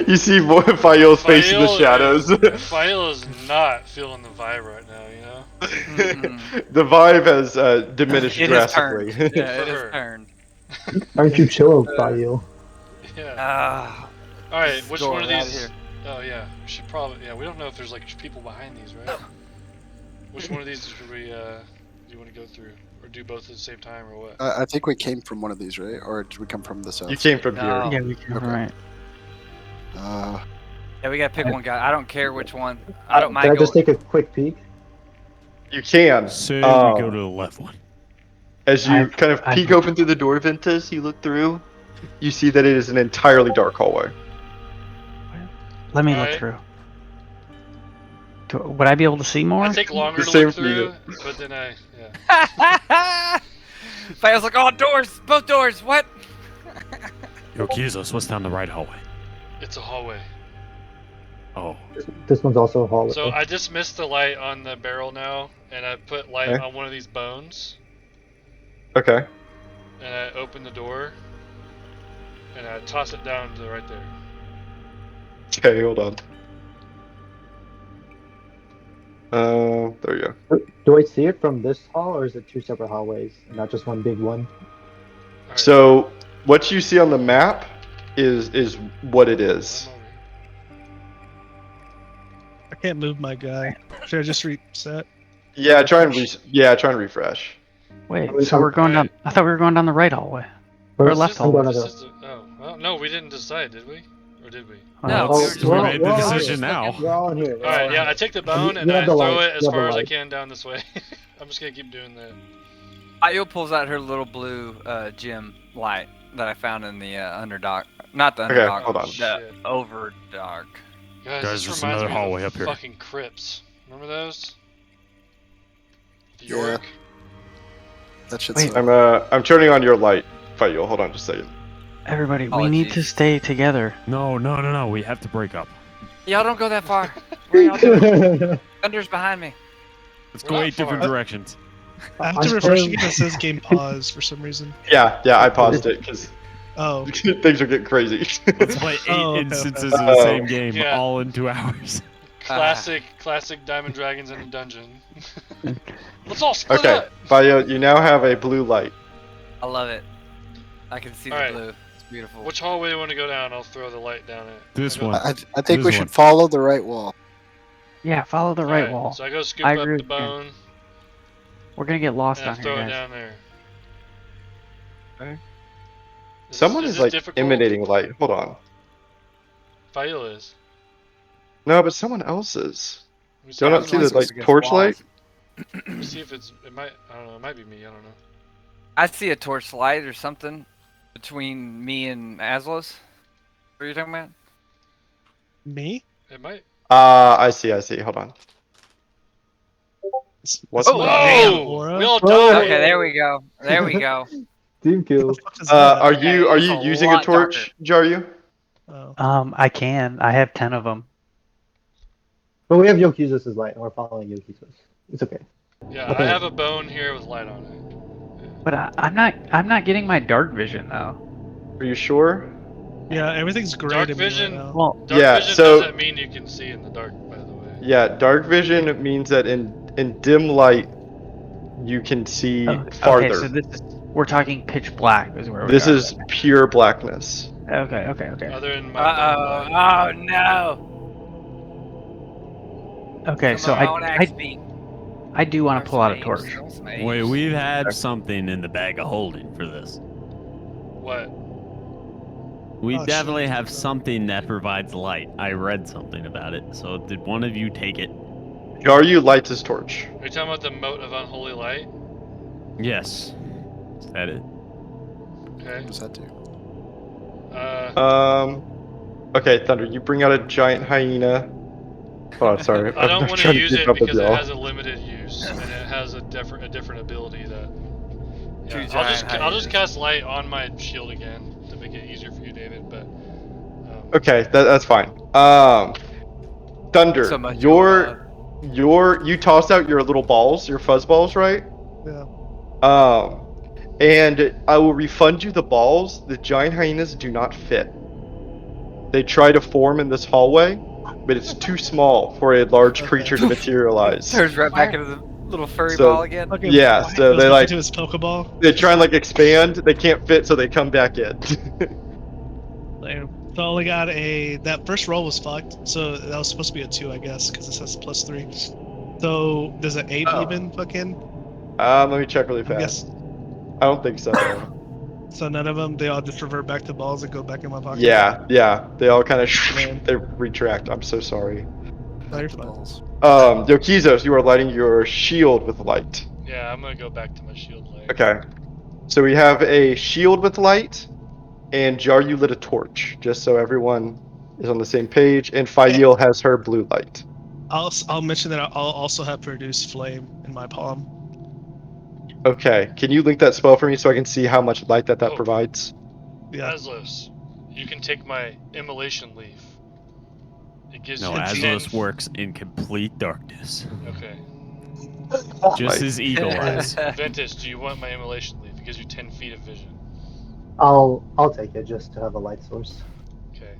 You see Fael's face in the shadows. Fael is not feeling the vibe right now, you know? The vibe has diminished It has drastically. turned. Yeah, it has turned. Aren't you chill about you? Yeah. Alright, which one of out these? here. Oh, yeah. We should probably. Yeah, we don't know if there's like people behind these, right? Which one of these should we, do you want to go through? Or do both at the same time, or what? I think we came from one of these, right? Or did we come from the south? You came from here. Yeah, we can. Okay. Right. Yeah, we gotta pick one guy. I don't care which one. I don't mind. Can I just take a quick peek? You can. Say we go to the left one. As you kind of peek open through the door, Ventus, you look through. You see that it is an entirely dark hallway. Let me look through. Would I be able to see more? I take longer The to look same for you. through, but then I, Fael's like, oh, doors, both doors. What? Yo, Kizos, what's down the right hallway? It's a hallway. Oh. This one's also a hallway. So I just missed the light on the barrel now, and I put light Okay. on one of these bones, Okay. and I open the door, and I toss it down to right there. Okay, hold on. There you go. Do I see it from this hall, or is it two separate hallways, and not just one big one? Alright, So what you see on the map is what it is. I'm over here. I can't move my guy. Should I just reset? Yeah, try and refresh. Wait, I'm- so we're going down. I thought we were going down the right hallway. Or First, left I'm hallway. going to This the- is the, well, no, we didn't decide, did we? Or did we? No, Oh, we were just we're all- made the we're all decision here. now. We're all in here. We're all Alright, in yeah, here. I take the bone and You have I the throw light. it as You have the far as I light. can down this way. I'm just gonna keep doing that. Ayo pulls out her little blue gem light that I found in the Underdark. Not the Okay, Underdark. hold on. The Shit. Overdark. Guys, Guys, this there's reminds another me of hallway the up here. fucking crypts. Remember those? The Yeah. York? That shit's. Wait. I'm turning on your light, Fael. Hold on just a second. Everybody, we Oh, need jeez. to stay together. No. We have to break up. Y'all don't go that far. Where y'all doing? Thunder's behind me. Let's We're go not 8 different far. directions. I have On to refresh him. again. It says game pause for some reason. Yeah, I paused it because Oh. things are getting crazy. Let's play 8 Oh, okay, instances okay. of the same game, Yeah. all in 2 hours. Classic Diamond Dragons in a dungeon. Let's all split Okay, up. Bio, you now have a blue light. I love it. I can see the Alright. blue. It's beautiful. Which hallway do you want to go down? I'll throw the light down it. This I go- one. I think This we one. should follow the right wall. Yeah, follow the right Alright, Oh. wall. So I go scoop I up agree the with Ken. bone We're gonna get lost and I down throw here, it guys. down there. Okay. Someone is like difficult? emanating light. Hold on. Fail is. No, but someone else is. Let me see, Do you Yeah, not it's see like the like against torchlight? walls. let me see if it's. It might. I don't know. It might be me. I don't know. I see a torchlight or something between me and Aslos. What are you talking about? Me? It might. I see. Hold on. What? Someone have an Whoa! aura? We all Whoa. died. Okay, there we go. There we go. Team What kill. the fuck is that? Are Okay, you it's a using a lot torch, Jaryu? Oh. I can. I have 10 of them. But we have Yokizus' light, and we're following Yokizus. It's okay. Yeah, Okay. I have a bone here with light on it. But I'm not getting my dark vision though. Are you sure? Yeah, everything's gray Dark to me vision. right now. Well, Dark Yeah, vision so- doesn't mean you can see in the dark, by the way. Yeah, dark vision means that in dim light you can see farther. okay, so we're talking pitch black is where we're This talking is pure blackness. about. Okay. Other than my bone Uh-oh. light. Oh, no. Okay, Come so on, don't axe me. I do want Throw to pull out a some torch. apes, throw some Wait, apes. we've had something in the bag of holding for this. What? We Oh, definitely shit. have something that provides light. I read something about it. So did one of you take it? Jaryu lights his torch. Are you talking about the mote of unholy light? Yes. Is that it? Okay. What does that do? Okay, Thunder, you bring out a giant hyena. Oh, sorry. I don't I'm want to trying use keep it up with because it y'all. has a limited use and it has a different ability that. Two Yeah, giant I'll just hyenas. cast light on my shield again to make it easier for you, David. But Okay, that's fine. Thunder, So much you tossed out your little balls, your fuzz balls, right? Yeah. And I will refund you the balls. The giant hyenas do not fit. They try to form in this hallway, but it's too small for a large Okay. creature to materialize. Turns right back into the little furry So- ball again. Okay, Yeah, so goes they back like into his Pokeball. they try and like expand. They can't fit, so they come back in. Lame. So I only got that first roll was fucked. So that was supposed to be a 2, I guess, because it says +3. So does an 8 Oh. even fucking? Let me check really I fast. guess. I don't think so. No. So none of them. They all just revert back to balls and go back in my pocket. Yeah. They all kind of Man. they retract. I'm so sorry. No, you're The fine. balls. Yokizos, you are lighting your shield with light. yeah, I'm gonna go back to my shield light. Okay. So we have a shield with light, and Jaryu lit a torch, just so everyone is on the same page. And Fail has her blue light. I'll mention that I'll also have produce flame in my palm. Okay. Can you link that spell for me so I can see how much light that Oh. provides? Yeah. Aslos, you can take my immolation leaf. It gives No, you 10 Aslos works in complete darkness. Okay. Just Like- as Eagle Eyes. Ventus, do you want my immolation leaf? It gives you 10 feet of vision. I'll take it just to have a light source. Okay.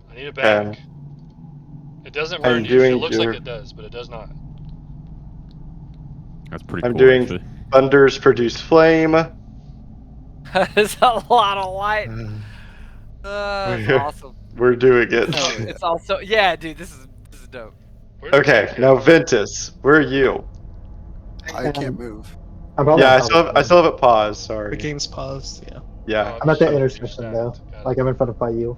I need a bag. It doesn't burn I'm you. It doing looks your- like it does, but it does not. That's pretty I'm cool, doing- actually. Thunders produce flame. It's a lot of light. That's awesome. We're doing it. So it's also dude. This is dope. Where did Okay, Ted now go? Ventus, where are you? I can't move. I'm probably Yeah, on I top still of have, I him. still have it paused. The Sorry. game's paused. Yeah. Yeah. Oh, I'm at the sorry, you're intersection though. stacked. Got Like it. I'm in front of you.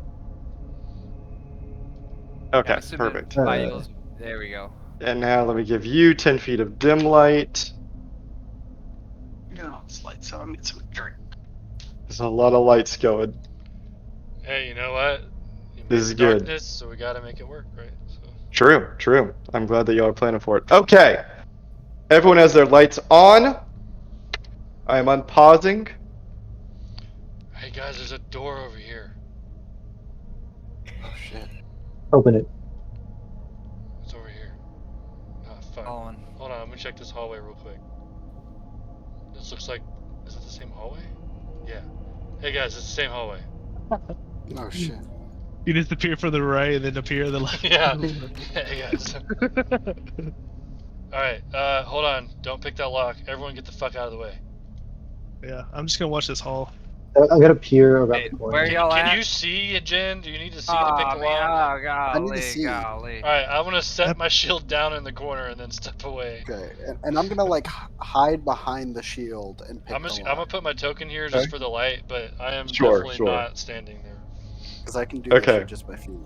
Okay. I'm assuming Perfect. Fail's- there we go. And now let me give you 10 feet of dim light. Yeah, it's lights out. I need some drink. There's a lot of lights going. Hey, you know what? You made This is the good. darkness, so we gotta make it work, right? So. True. I'm glad that y'all are planning for it. Okay. Everyone has their lights on. I am unpausing. Hey guys, there's a door over here. Oh shit. Open it. It's over here. Ah, fuck. Following. Hold on, I'm gonna check this hallway real quick. This looks like. Is it the same hallway? Yeah. Hey guys, it's the same hallway. Oh shit. You disappear from the right and then appear to the left. Yeah. Hey guys. Alright, hold on. Don't pick that lock. Everyone get the fuck out of the way. Yeah, I'm just gonna watch this hall. I'm gonna peer around Hey, the where corner. y'all Can at? you see, Jen? Do you need to see to pick Oh the man, lock? oh I need to golly, see. golly. Alright, I'm gonna set Yep. my shield down in the corner and then step away. Okay, and I'm gonna like hide behind the shield and pick I'm the gonna lock put my token here just Okay. for the light, but I am Sure, definitely sure. not standing there. because I can do this Okay. with just my feet.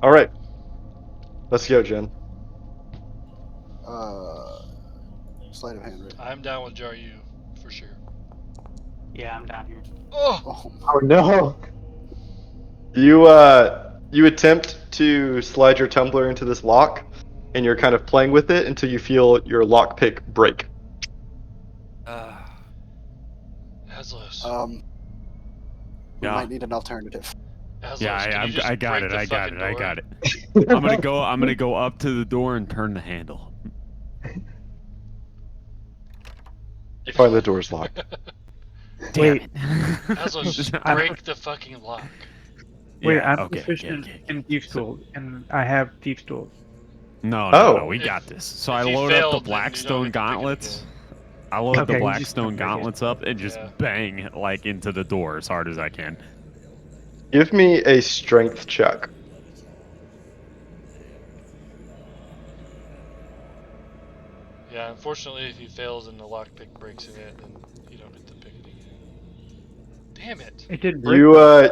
All right. Let's go, Jen. Sleight of hand, right? I'm down with Jaryu, for sure. Yeah, I'm down here. Oh! Oh, Oh no! You attempt to slide your tumbler into this lock, and you're kind of playing with it until you feel your lockpick break. Aslos. we Yeah. might need an alternative. Aslos, Yeah, can you just I got break it. the I got fucking it. I door? got it. I'm gonna go up to the door and turn the handle. You find the door's locked. Damn Wait. it. Aslos, just break the fucking lock. Wait, Yeah, I'm okay, proficient okay. in Thieves' Tools, and I have Thieves' Tools. No, Oh. we If- got this. So if I you load failed, up the then you don't Blackstone get to pick it gauntlets. again. I load Okay, the you just Blackstone don't break it. gauntlets up and just Yeah. bang like into the door as hard as I can. Give me a strength check. Yeah, unfortunately, if he fails and the lockpick breaks in it, then you don't get to pick it again. Damn it! It didn't break.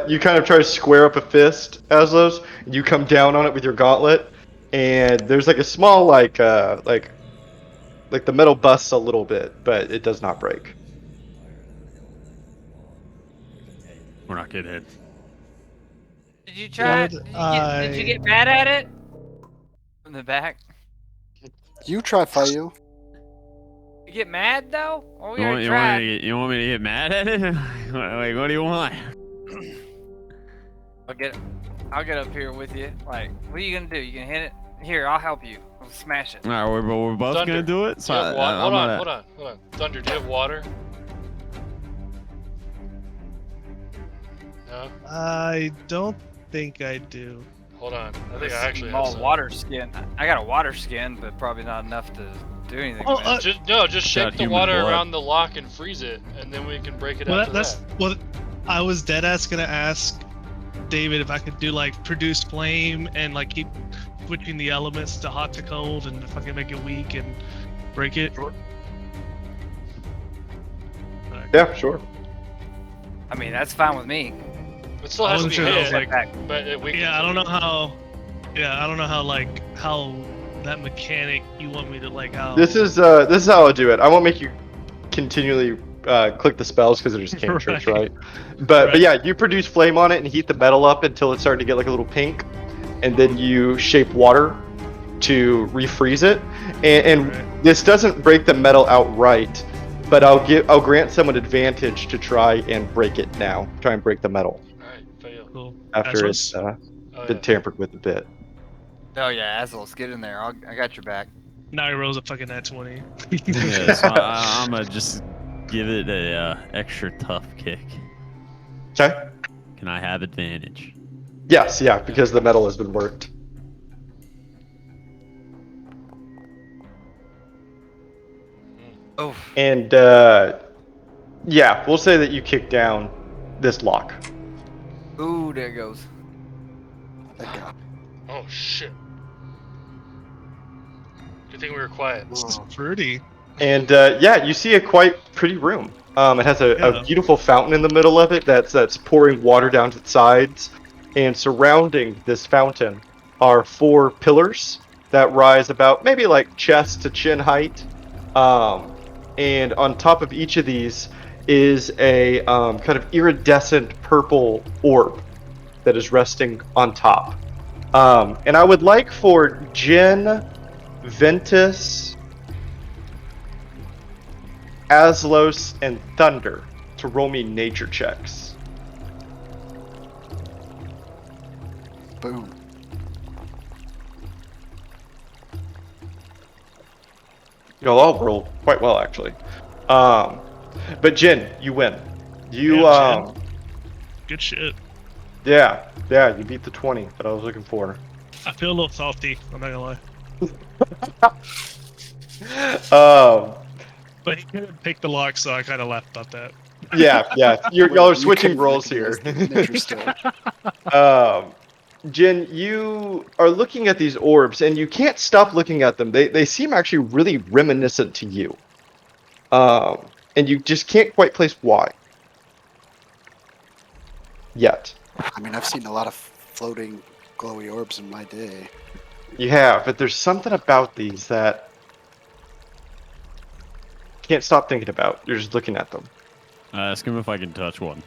You kind of try to square up a fist, Aslos, and you come down on it with your gauntlet, and there's like a small like the metal busts a little bit, but it does not break. We're not getting hit. Did you try it? Did you get mad at it? From the back? You try, Fayu. You get mad though? Oh, we You already want tried. you want me to get mad at it? Like, what do you want? I'll get up here with you. Like, what are you gonna do? You gonna hit it? Here, I'll help you. I'll smash it. All right, we're both Thunder, gonna do it. So do you have water? I'm Hold gonna... on. Thunder, do you have water? No? I don't think I do. Hold on. I think This I actually have small some. water skin. I got a water skin, but probably not enough to do anything Oh, with. Just Got shake the human water blood. around the lock and freeze it, and then we can break it Well, after that's that. well. I was dead ass gonna ask David if I could do like produce flame and like keep switching the elements to hot to cold and if I can make it weak and break it. Yeah, sure. I mean, that's fine with me. It still I has to wasn't be sure. I was hit, like, but it weakens yeah, I it. don't know how. Yeah, I don't know how that mechanic you want me to like how. This is how I'll do it. I won't make you continually click the spells because they're just cantrips, right? But yeah, you produce flame on it and heat the metal up until it's starting to get like a little pink, and then you shape water to refreeze it. And this doesn't break the metal outright, but I'll grant someone advantage to try and break it now. Try and break the metal Alright, fail. Cool. after Aslos? it's Oh, been yeah. tampered with a bit. Oh yeah, Azul's get in there. I got your back. Now he rolls a fucking nat 20. Yeah, so I'm gonna just give it a extra tough kick. Okay. Can I have advantage? Yes, yeah, because the metal has been worked. Oh, And yeah, we'll say that you kick down this lock. ooh, there it goes. Thank God. Oh shit. Good thing we were quiet. This is pretty. And yeah, you see a quite pretty room. It has a beautiful fountain in the middle of it that's pouring water down to the sides. And surrounding this fountain are 4 pillars that rise about maybe like chest to chin height. And on top of each of these is a kind of iridescent purple orb that is resting on top. And I would like for Jin, Ventus, Aslos, and Thunder to roll me nature checks. Boom. You'll all roll quite well, actually. But Jin, you win. You Damn, Jin. Good shit. yeah, you beat the 20 that I was looking for. I feel a little salty. I'm not gonna lie. But he couldn't pick the lock, so I kind of laughed about that. Yeah. Y'all are switching roles here. Jin, you are looking at these orbs, and you can't stop looking at them. They seem actually really reminiscent to you. And you just can't quite place why. Yet. I mean, I've seen a lot of floating glowy orbs in my day. You have, but there's something about these that you can't stop thinking about. You're just looking at them. Ask him if I can touch one.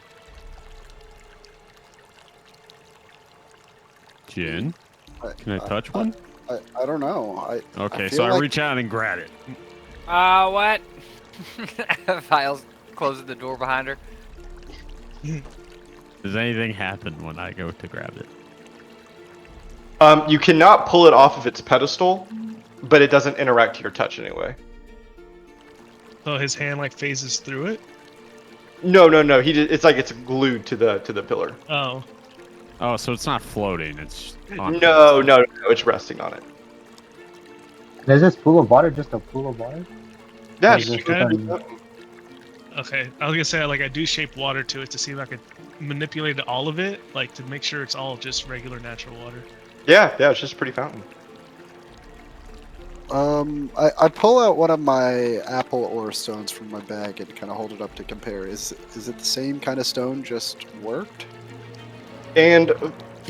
Jin? Can I touch one? I don't know. Okay, so I reach out and grab it. What? Files closing the door behind her. Does anything happen when I go to grab it? You cannot pull it off of its pedestal, but it doesn't interact to your touch anyway. So his hand like phases through it? No. It's like it's glued to the pillar. Oh. Oh, so it's not floating. It's no. It's resting on it. Is this pool of water just a pool of water? Yeah. Okay, I was gonna say like I do shape water to it to see if I could manipulate all of it, like to make sure it's all just regular natural water. Yeah, it's just a pretty fountain. I pull out one of my apple ore stones from my bag and kind of hold it up to compare. Is it the same kind of stone, just worked? And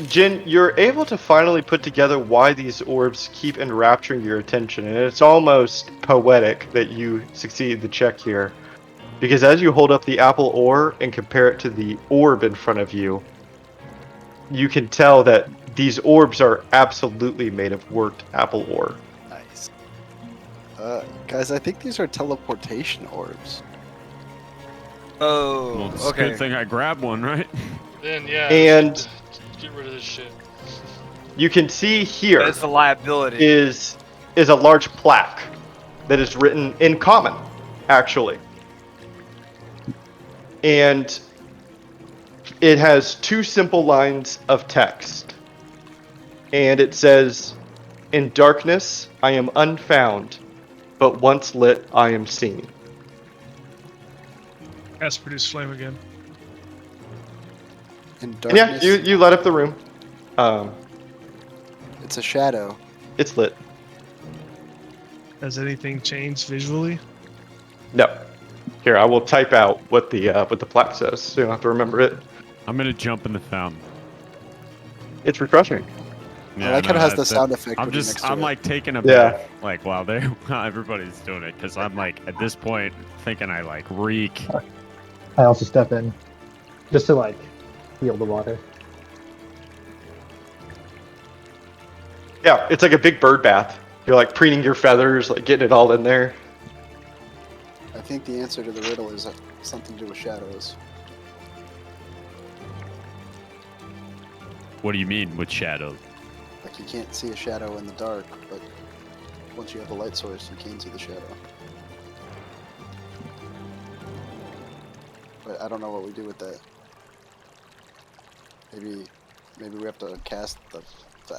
Jin, you're able to finally put together why these orbs keep enrapturing your attention, and it's almost poetic that you succeed the check here. Because as you hold up the apple ore and compare it to the orb in front of you, you can tell that these orbs are absolutely made of worked apple ore. Nice. Guys, I think these are teleportation orbs. Oh, well, it's okay. a good thing I grabbed one, right? Then yeah. And get rid of this shit. You can see here That's a liability. is a large plaque that is written in common, actually. And it has two simple lines of text. And it says, "In darkness I am unfound, but once lit I am seen." Has produced flame again. In darkness, yeah, you light up the room. It's a shadow. It's lit. Has anything changed visually? No. Here, I will type out what the plaque says, so you don't have to remember it. I'm gonna jump in the fountain. It's refreshing. Yeah, I like how it has the sound effect. I'm like taking a breath, like while everybody's doing it, because I'm like at this point thinking I like reek. I also step in, just to like feel the water. Yeah, it's like a big bird bath. You're like preening your feathers, like getting it all in there. I think the answer to the riddle is something to do with shadows. What do you mean with shadows? Like you can't see a shadow in the dark, but once you have a light source, you can see the shadow. But I don't know what we do with that. Maybe we have to cast the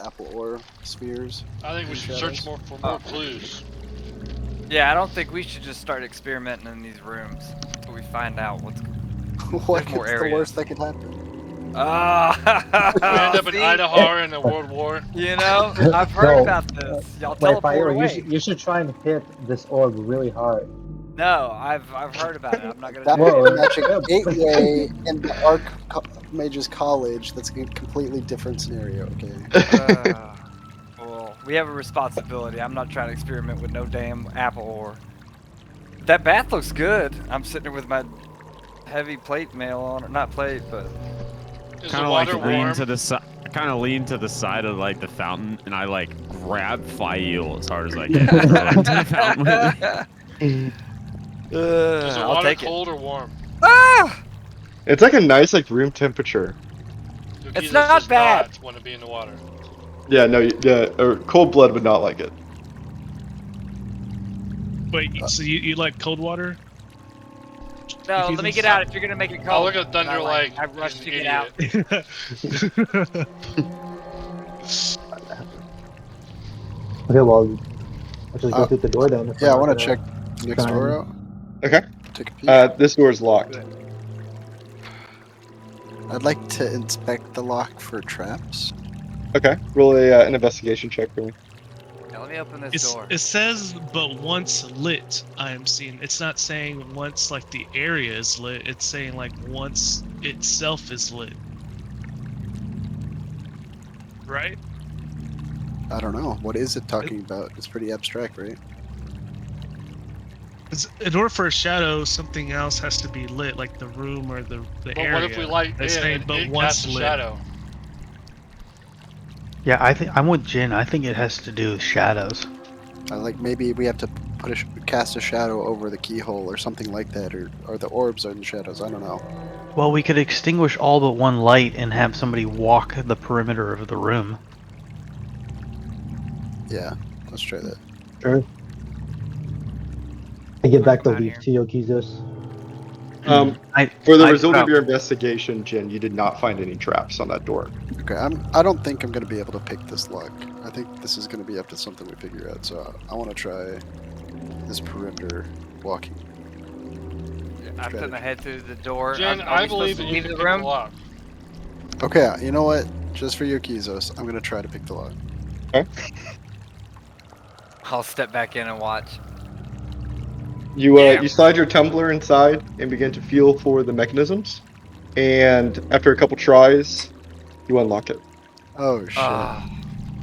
apple ore spheres. I think we should search for more clues. Yeah, I don't think we should just start experimenting in these rooms until we find out what's What's more the areas. worst that could happen? We end up in Idaho in a world war. You know, I've heard about this. Y'all teleport away. You should try and hit this orb really hard. No, I've heard about it. I'm not gonna That do would it. match a gateway in the Archmage's College. That's a completely different scenario. Okay. Well, we have a responsibility. I'm not trying to experiment with no damn apple ore. That bath looks good. I'm sitting there with my heavy plate mail on, or not plate, but Kind of like lean to the side. Kind of lean to the side of like the fountain, and I like grab Fail as hard as I can. Into the fountain with me. Is the I'll water take cold or warm? Ah! It's like a nice like room temperature. It's not bad. Not want to be in the water. Yeah, no, yeah, or cold blood would not like it. Wait, so you like cold water? No, let me get out if you're gonna make it cold. I'll look at Thunder like I rushed an to get out. idiot. Okay, well, let's just go through the door then. If we're Yeah, I not want to gonna check next try door and- out. Okay. Take a peek. This door is locked. I'd like to inspect the lock for traps. Okay. Roll an investigation check for me. Yeah, let me open this door. It says, but once lit, I am seeing. It's not saying once like the area is lit. It's saying like once itself is lit. Right? I don't know. What is it talking about? It's pretty abstract, right? In order for a shadow, something else has to be lit, like the room or the But area. what if we light It's it saying, and but it once casts a lit. shadow? Yeah, I think I'm with Jin. I think it has to do with shadows. Like maybe we have to cast a shadow over the keyhole or something like that, or the orbs are in the shadows. I don't know. Well, we could extinguish all but one light and have somebody walk the perimeter of the room. Yeah, let's try that. Sure. I give back the Come out leaf to Yokizos. For the I result put of out- your investigation, Jin, you did not find any traps on that door. Okay, I don't think I'm gonna be able to pick this lock. I think this is gonna be up to something we figure out. So I want to try this perimeter walking. I'm putting my head through the door. Jen, Are we I believe that supposed to you leave can the pick room? the lock. Okay, you know what? Just for Yokizos, I'm gonna try to pick the lock. Okay. I'll step back in and watch. You slide your tumbler inside and begin to feel for the mechanisms. And after a couple tries, you unlock it. Oh shit. Ah.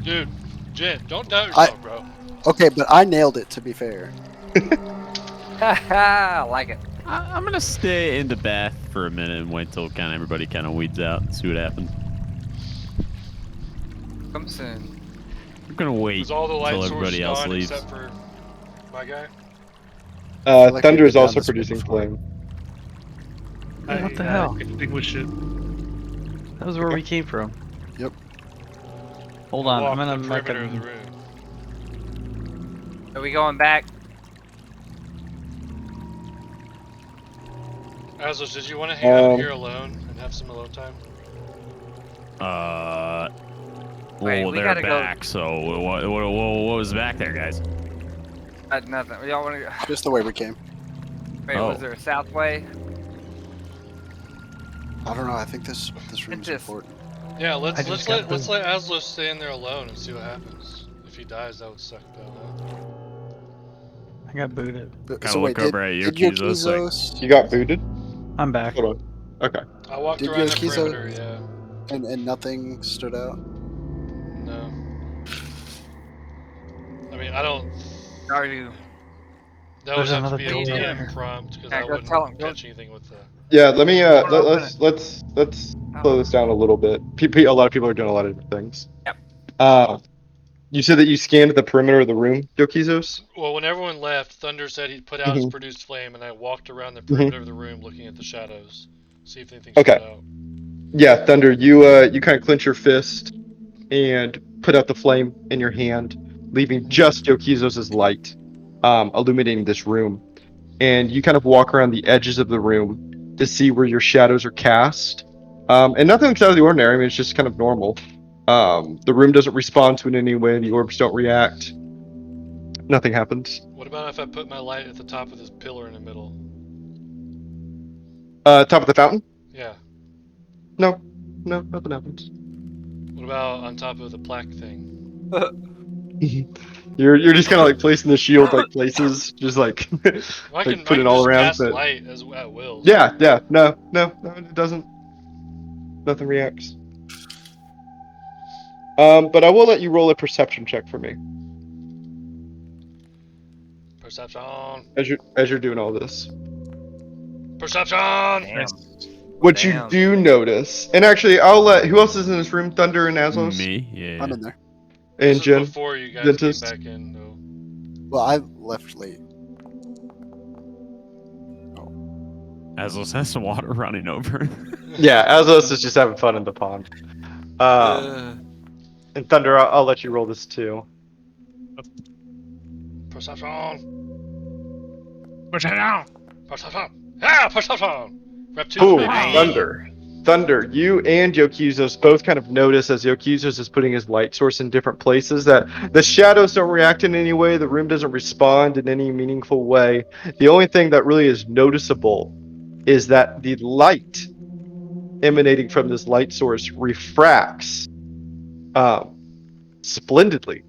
Dude, Jen, don't doubt yourself, bro. Okay, but I nailed it. To be fair. I like it. I'm gonna stay in the bath for a minute and wait till everybody kind of weeds out and see what happens. Come soon. I'm gonna wait Is all the light till sources everybody else gone leaves. except for my guy? I feel like Thunder we've is been down also this way producing before. flame. What the hell? Extinguish it. That was where we came from. Yep. Hold on, Walk I'm gonna the make perimeter of the a. room. Are we going back? Azos, did you want to hang out here alone and have some alone time? Wait, Well, we they're gotta go- back. So what was back there, guys? Nothing. Y'all want to go? Just the way we came. Wait, Oh. was there a south way? I don't know. I think this room's It's just- important. Yeah, let's just let got Azlos stay in there alone and see what happens. If he dies, that would suck though. I got booted. Kinda So wait, look over at did Yokizos, like- Yokizos You got booted? I'm back. Hold on. Okay. I walked Did around the Yokizo- perimeter, yeah. and nothing stood out? No. I mean, I don't. Are you? That would There's have to another be a door DM there. prompt because Yeah, I go wouldn't tell him, go- catch anything with the. Yeah, let me Wanna open let's slow this down a little bit. A lot of people are doing a lot of different things. Yep. You said that you scanned the perimeter of the room, Yokizos? Well, when everyone left, Thunder said he'd put out his Mhm. produced flame, and I walked around the perimeter of the room looking at the shadows, see if anything Okay. stood out. Yeah, Thunder, you kind of clench your fist and put out the flame in your hand, leaving just Yokizos' light illuminating this room. And you kind of walk around the edges of the room to see where your shadows are cast. And nothing's out of the ordinary. I mean, it's just kind of normal. The room doesn't respond to it in any way. The orbs don't react. Nothing happens. What about if I put my light at the top of this pillar in the middle? Top of the fountain? Yeah. No, nothing happens. What about on top of the plaque thing? You're just kind of like placing the shield like places, just like, I like can put it all just around. cast But light at will. yeah, no, it doesn't. Nothing reacts. But I will let you roll a perception check for me Perception. as you're doing all this. Perception. Damn. What you do notice, and actually, I'll let who else is in this room? Thunder and Azos Me, yeah. I'm in there. This and is Jen. before you guys Dentist. came back in. No. Well, I left late. Azos has some water running over. Yeah, Azos is just having fun in the pond. And Thunder, I'll let you roll this too. Perception. Grab two Ooh, maybe. Thunder. You and Yokizos both kind of notice as Yokizos is putting his light source in different places that the shadows don't react in any way, the room doesn't respond in any meaningful way. The only thing that really is noticeable is that the light emanating from this light source refracts splendidly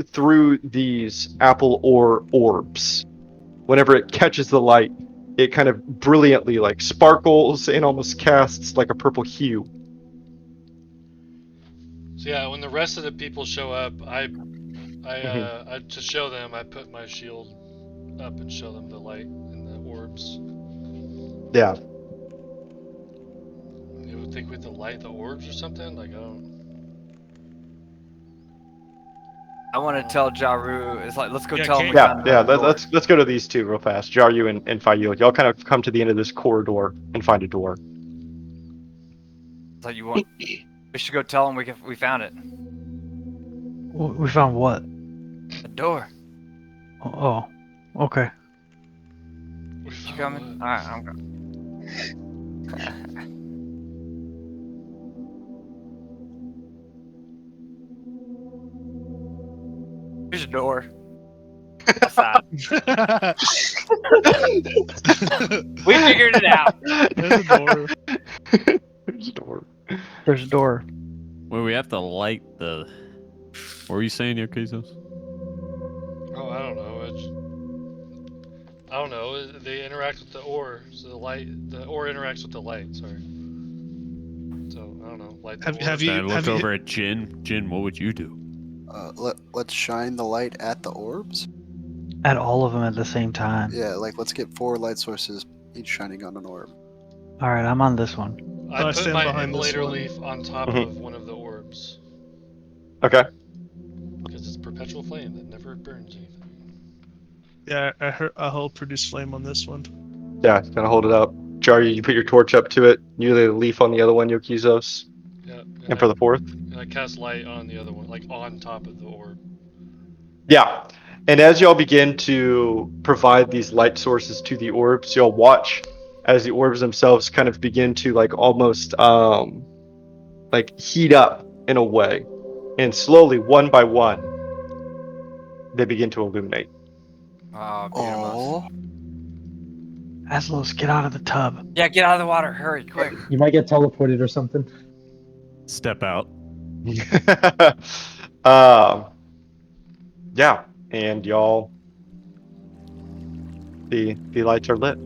through these apple ore orbs. Whenever it catches the light, it kind of brilliantly like sparkles and almost casts like a purple hue. So yeah, when the rest of the people show up, I to show them, I put my shield up and show them the light and the orbs. Yeah. You would think we have to light the orbs or something? Like, I don't. I want to tell Jaru, it's like, let's go Yeah, tell him we Kate- found Yeah, another door. let's go to these two real fast. Jaryu and Fayul. Y'all kind of come to the end of this corridor and find a door. It's like you want. We should go tell him we found it. We found what? A door. Oh, okay. We You found coming? what? All right, I'm going. Here's a door. Outside. We figured it out. There's a door. There's a door. There's a door. Well, we have to light the. What were you saying, Yokizos? Oh, I don't know. I don't know. They interact with the ore, so the ore interacts with the light. Sorry. So I don't know. Light the Have- ore. have you- I look have you- over at Jin. Jin, what would you do? Let's shine the light at the orbs. At all of them at the same time. Yeah, like let's get 4 light sources, each shining on an orb. All right, I'm on this one. I put stand my behind this immolator one. leaf on top Mhm. of one of the orbs Okay. because it's perpetual flame that never burns anything. Yeah, I hold produce flame on this one. Yeah, kind of hold it up. Jaryu, you put your torch up to it. You lay the leaf on the other one, Yokizos. Yeah. And for the fourth? And I cast light on the other one, like on top of the orb. Yeah. And as y'all begin to provide these light sources to the orbs, y'all watch as the orbs themselves kind of begin to like almost like heat up in a way. And slowly, one by one, they begin to illuminate. Oh, beautiful. Aslos, get out of the tub. Yeah, get out of the water. Hurry, quick. You might get teleported or something. Step out. Yeah, and y'all, the lights are lit.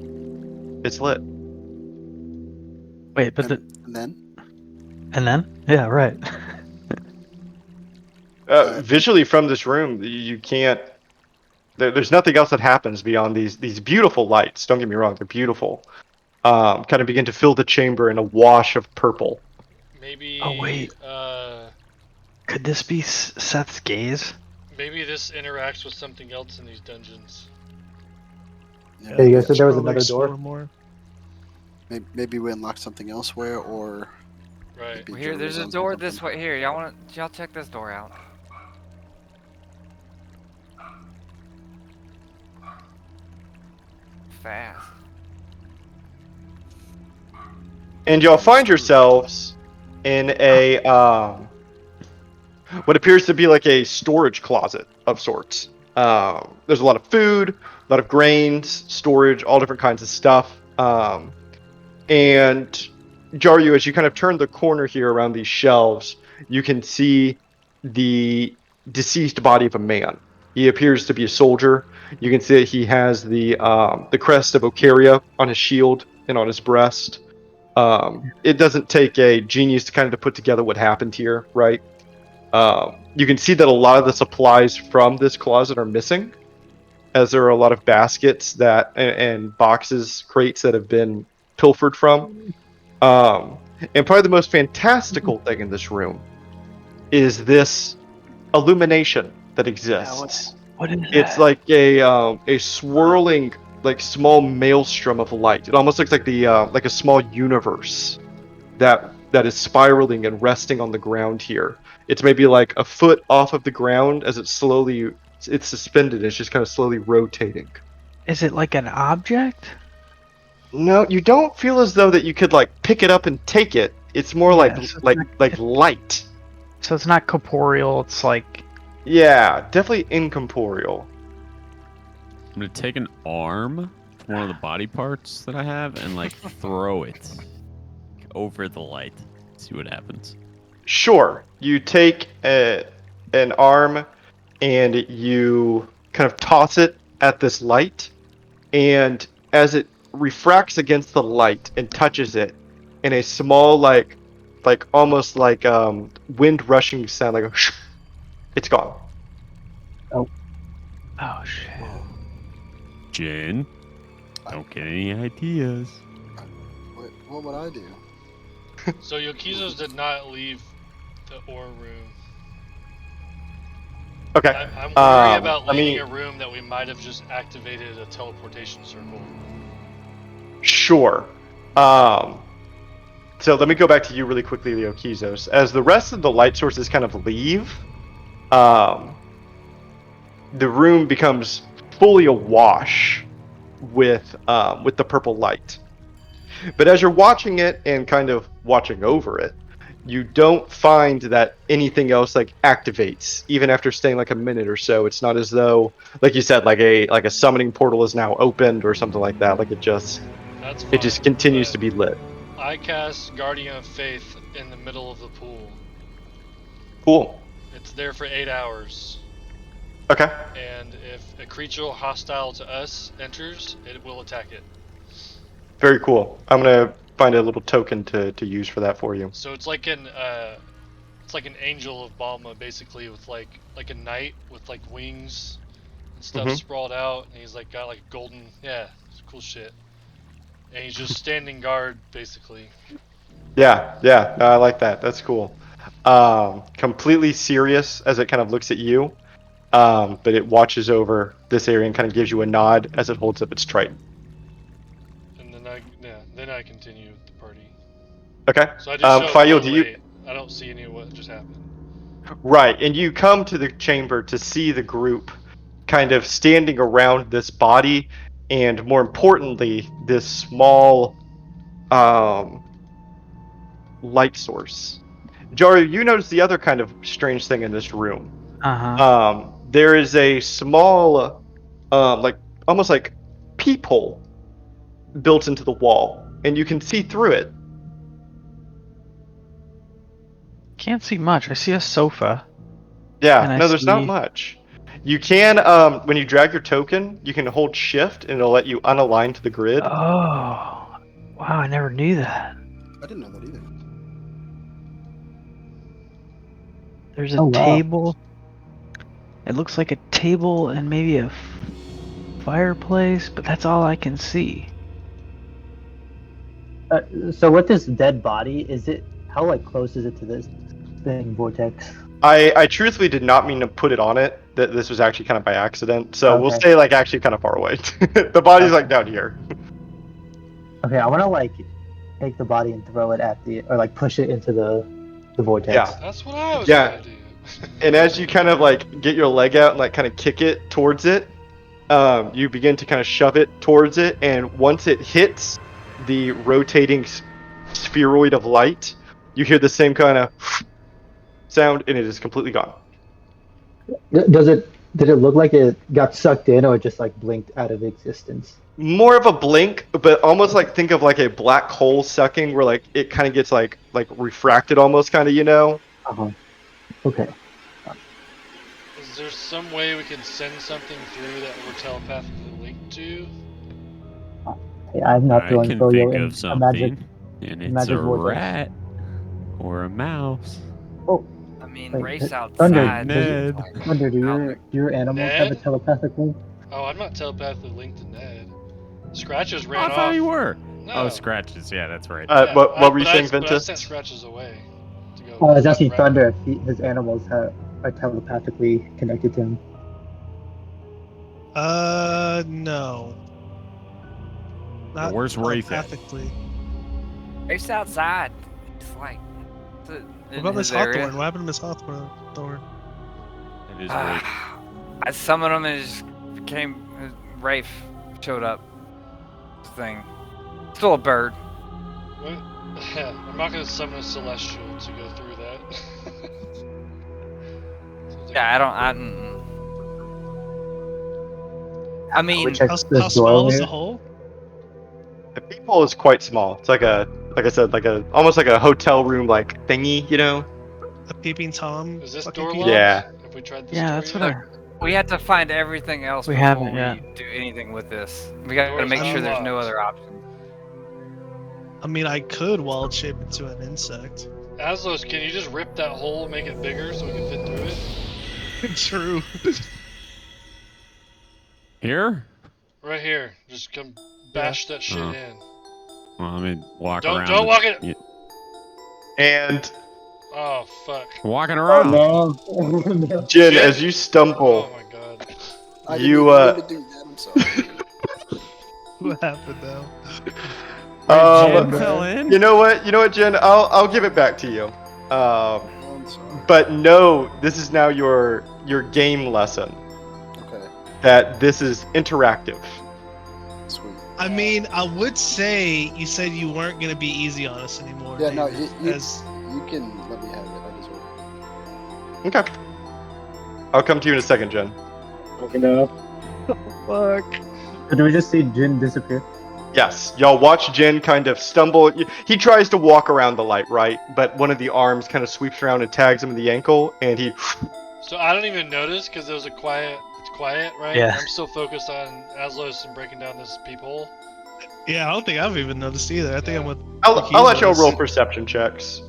It's lit. Wait, but And then? and then? Yeah, right. Visually from this room, you can't. There's nothing else that happens beyond these beautiful lights. Don't get me wrong, they're beautiful. Kind of begin to fill the chamber in a wash of purple. Maybe. Oh, wait. Could this be Seth's gaze? Maybe this interacts with something else in these dungeons. Yeah, Hey, you guys said there was Probably another door. explore more. maybe we unlock something elsewhere, or Right. maybe Well, here, there's a Jerusalem's door something. this way. Here, y'all check this door out. Fast. And y'all find yourselves in a what appears to be like a storage closet of sorts. There's a lot of food, a lot of grains, storage, all different kinds of stuff. And Jaryu, as you kind of turn the corner here around these shelves, you can see the deceased body of a man. He appears to be a soldier. You can see that he has the crest of Ocaria on his shield and on his breast. It doesn't take a genius to kind of to put together what happened here, right? You can see that a lot of the supplies from this closet are missing, as there are a lot of baskets that and boxes, crates that have been pilfered from. And probably the most fantastical thing in this room is this illumination that exists. What is It's that? like a swirling, like small maelstrom of light. It almost looks like like a small universe that is spiraling and resting on the ground here. It's maybe like a foot off of the ground as it's suspended. It's just kind of slowly rotating. Is it like an object? No, you don't feel as though that you could like pick it up and take it. It's more like Yes. light. So it's not corporeal. It's like Yeah, definitely incorporeal. I'm gonna take an arm, one of the body parts that I have, and like throw it over the light. See what happens. Sure, you take an arm and you kind of toss it at this light, and as it refracts against the light and touches it, in a small like almost like wind rushing sound, like a it's gone. oh shit. Whoa. Jen, don't get any ideas. What would I do? So Yokizos did not leave the ore room. Okay. I'm worried about I leaving mean, a room that we might have just activated a teleportation circle. sure. So let me go back to you really quickly, Leo Kizos. As the rest of the light sources kind of leave, the room becomes fully awash with the purple light. But as you're watching it and kind of watching over it, you don't find that anything else like activates even after staying like a minute or so. It's not as though, like you said, like a summoning portal is now opened or something like that. Like it just continues to be lit. I cast Guardian of Faith in the middle of the pool. Cool. It's there for 8 hours. Okay. And if a creature hostile to us enters, it will attack it. Very cool. I'm gonna find a little token to use for that for you. So it's like an angel of Balma, basically, with like a knight with like wings and stuff sprawled out, and he's like got like golden, it's cool shit. And he's just standing guard, basically. Yeah, no, I like that. That's cool. Completely serious as it kind of looks at you, but it watches over this area and kind of gives you a nod as it holds up its trident. And then I continue with the party. Okay. So I just show Fael, up late. I don't see any of what just happened. Right, and you come to the chamber to see the group kind of standing around this body, and more importantly, this small light source. Jaru, you notice the other kind of strange thing in this room. There is a small, like almost like peephole built into the wall, and you can see through it. Can't see much. I see a sofa. Yeah, no, there's not much. You can, when you drag your token, you can hold shift, and it'll let you unalign to the grid. Oh, wow! I never knew that. I didn't know that either. There's a table. It looks like a table and maybe a fireplace, but that's all I can see. So with this dead body, how like close is it to this thing vortex? I truthfully did not mean to put it on it. That this was actually kind of by accident. So we'll stay like actually kind of far away. The body's like down here. Okay, I want to like take the body and throw it or like push it into the vortex. Yeah, that's what I was gonna do. And as you kind of like get your leg out and like kind of kick it towards it, you begin to kind of shove it towards it, and once it hits the rotating spheroid of light, you hear the same kind of sound, and it is completely gone. Did it look like it got sucked in, or it just like blinked out of existence? More of a blink, but almost like think of like a black hole sucking, where like it kind of gets like refracted almost, kind of, you know. Okay. Is there some way we can send something through that we're telepathically linked to? Hey, I'm not throwing I can Froyo think in of something, magic, and it's magic a vortex. rat or a mouse. Oh, I mean, wait, race Thunder, outside. Ned. Thunder, do your animals have a telepathic link? Oh, I'm not telepathically linked to Ned. Scratches ran I off. thought you were. No. Oh, Scratches. Yeah, that's right. What were you saying, But I Ventus? sent Scratches away. To go I was asking Thunder if his animals are telepathically connected to him. No. Not Where's Wraith at? telepathically. Race outside. It's like. What about Miss Hawthorne? What happened to Miss Hawthorne? It is Wraith. I summoned him and it just became Rafe. showed up. Thing. Still a bird. What? I'm not gonna summon a celestial to go through that. Yeah, I don't. I We mean, check How this small is doorway. the hole? The peephole is quite small. It's like I said, almost like a hotel room like thingy, you know? A peeping tom. Is this fucking door peephole? locked? Yeah. Have we tried this Yeah, door that's what yet? we have to find everything else We before haven't we yet. do anything with this. We got to Door's make not sure there's no locked. other option. I mean, I could wild shape into an insect. Aslos, can you just rip that hole, make it bigger so we can fit through it? True. Here? Right here. Just come bash that shit in. Well, let me walk around. Don't walk it. Yeah, And Oh fuck. walking around. No. Jin, Jin? as you stumble, Oh my god. I didn't you even mean to do that. I'm sorry. What happened now? Jin fell in. you know what, Jin? I'll give it back to you. I'm sorry. But no, this is now your game lesson. Okay. That this is interactive. Sweet. I mean, I would say you said you weren't gonna be easy on us anymore. Yeah, no, David, you as can let me have it. I deserve it. Okay. I'll come to you in a second, Jin. Okay, no. Fuck. Did we just see Jin disappear? Yes, y'all watch Jin kind of stumble. He tries to walk around the light, right? But one of the arms kind of sweeps around and tags him in the ankle, and he. So I don't even notice because there was it's quiet, right? Yeah. I'm still focused on Aslos and breaking down this peephole. yeah, I don't think I've even noticed either. I think I'm with. I'll let y'all Riki's roll notice. perception checks.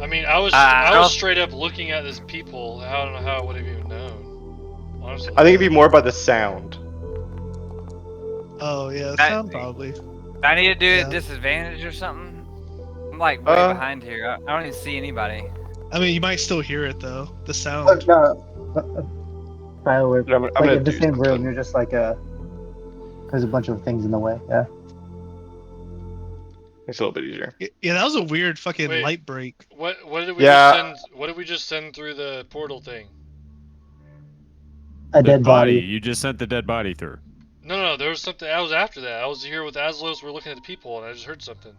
I mean, I was I'll- straight up looking at this peephole. I don't know how I would have even known. Honestly. I think it'd be more by the sound. Oh yeah, That- sound probably. I need to do it Yeah. at disadvantage or something. I'm like way behind here. I don't even see anybody. I mean, you might still hear it though. The sound. No. Firework. I'm Like gonna in the do same room, something. you're just like there's a bunch of things in the way. Yeah. It's a little bit easier. Yeah, that was a weird fucking Wait. light break. What did we Yeah. just send? What did we just send through the portal thing? A dead body. You just sent the dead body through. No, there was something. I was after that. I was here with Aslos. We're looking at the peephole, and I just heard something.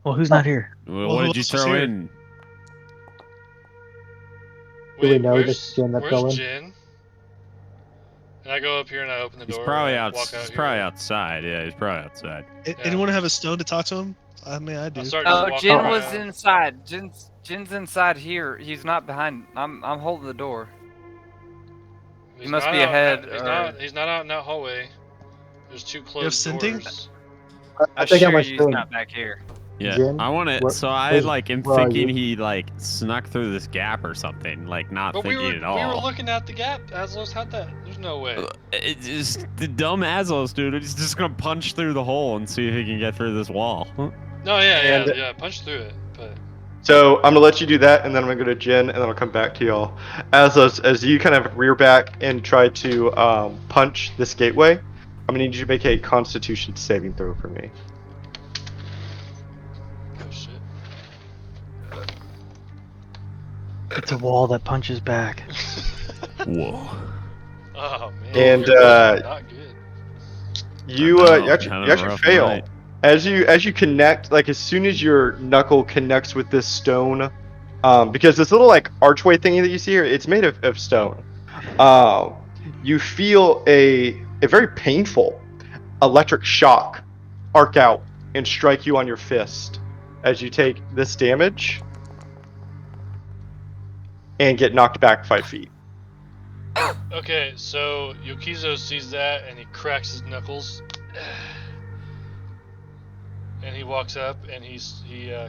Well, who's not here? Well, Well, what who did you else was throw here? in? Do we Wait, know where's, this Jin that where's fell in? Jin? And I go up here and I open the He's door. probably and out. Walk out He's here. probably outside. Yeah, he's probably outside. Anyone have a stone to talk to him? I mean, I do. I'll start just Oh, walking Jin around. was inside. Jin's inside here. He's not behind. I'm holding the door. He's must not be out- ahead, He's or- not. He's not out in that hallway. There's two closed scenting? doors. I I'm think sure I'm he's assuming. not back here. Yeah, Jin, I want to. where- So I where's- like am where are thinking you? he like snuck through this gap or something. Like not But we thinking were at all. we were looking at the gap. Aslos had that. There's no way. It's just the dumb Aslos, dude. He's just gonna punch through the hole and see if he can get through this wall. No, yeah, And- yeah. Punch through it, but. So I'm gonna let you do that, and then I'm gonna go to Jin, and then I'll come back to y'all. As you kind of rear back and try to punch this gateway, I'm gonna need you to make a Constitution saving throw for me. Oh shit. It's a wall that punches back. Whoa. Oh man. And, not good. You I know, you actually, having you a actually rough fail. night. As you connect, like as soon as your knuckle connects with this stone, because this little like archway thingy that you see here, it's made of stone. You feel a very painful electric shock arc out and strike you on your fist as you take this damage and get knocked back 5 feet. Okay, so Yokizo sees that and he cracks his knuckles. And he walks up and he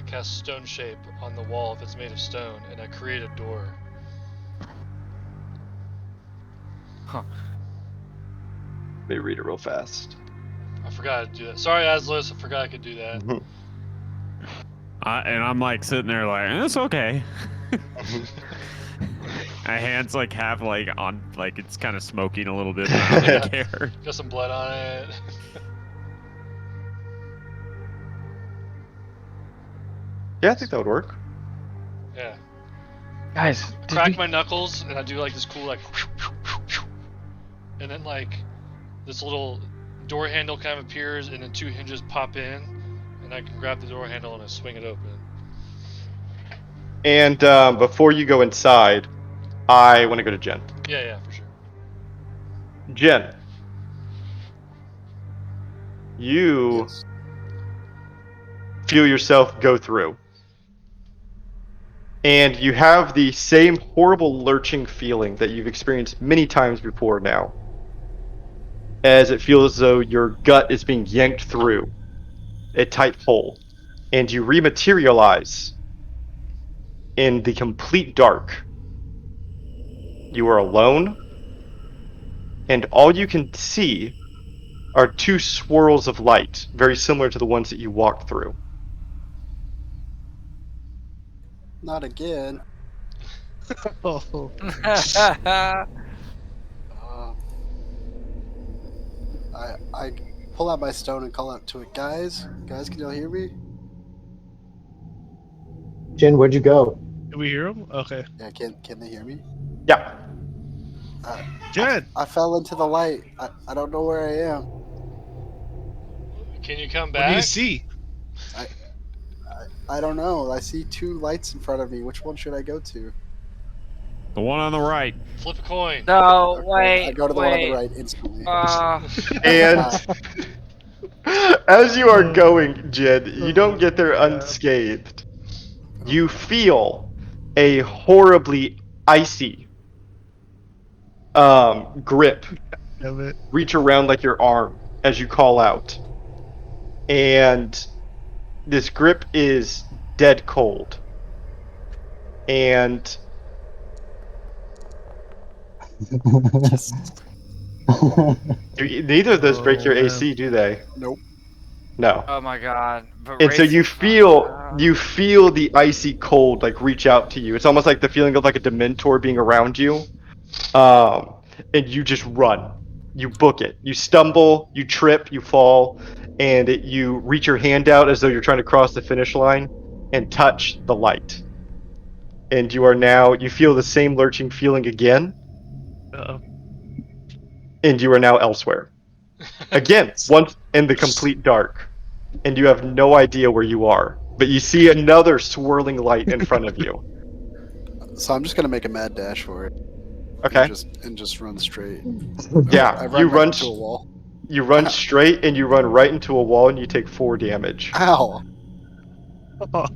casts stone shape on the wall if it's made of stone, and I create a door. Let me read it real fast. I forgot to do that. Sorry, Aslos, I forgot I could do that. And I'm like sitting there like, it's okay. My hands like have like on like it's kind of smoking a little bit. But I don't really care. Got some blood on it. Yeah, I think that would work. Yeah. Guys, did Crack we- my knuckles and I do like this cool like, and then like this little door handle kind of appears, and then 2 hinges pop in, and I can grab the door handle and I swing it open. And before you go inside, I want to go to Jen. Yeah, for sure. Jen, you Yes. feel yourself go through. And you have the same horrible lurching feeling that you've experienced many times before now, as it feels as though your gut is being yanked through a tight hole, and you rematerialize in the complete dark. You are alone, and all you can see are 2 swirls of light, very similar to the ones that you walked through. Not again. Oh, I pull out my stone and call out to it, guys. Guys, can y'all hear me? Jin, where'd you go? did we hear him? Okay. Yeah, can they hear me? Yeah. Jen! I fell into the light. I don't know where I am. Can you come What do you back? see? I don't know. I see 2 lights in front of me. Which one should I go to? The one on the right. Flip a coin. No, Okay, wait. I go to the one on the right instantly. And as you are going, Jen, you don't get there Yeah. unscathed. You feel a horribly icy grip Damn it. reach around like your arm as you call out. And this grip is dead cold. And neither of those break your Oh, man. AC, do they? Nope. No. Oh my god. But And so Racer- you feel the icy cold like reach out to you. It's almost like the feeling of like a Dementor being around you. And you just run. You book it. You stumble, you trip, you fall, and you reach your hand out as though you're trying to cross the finish line and touch the light. And you feel the same lurching feeling again, Uh-oh. and you are now elsewhere. Again, once in the complete dark, and you have no idea where you are, but you see another swirling light in front of you. So I'm just gonna make a mad dash for it. Okay. And just run straight. Yeah, I you run right run into a wall. You run straight and you run right into a wall and you take 4 damage. Ow. Oh,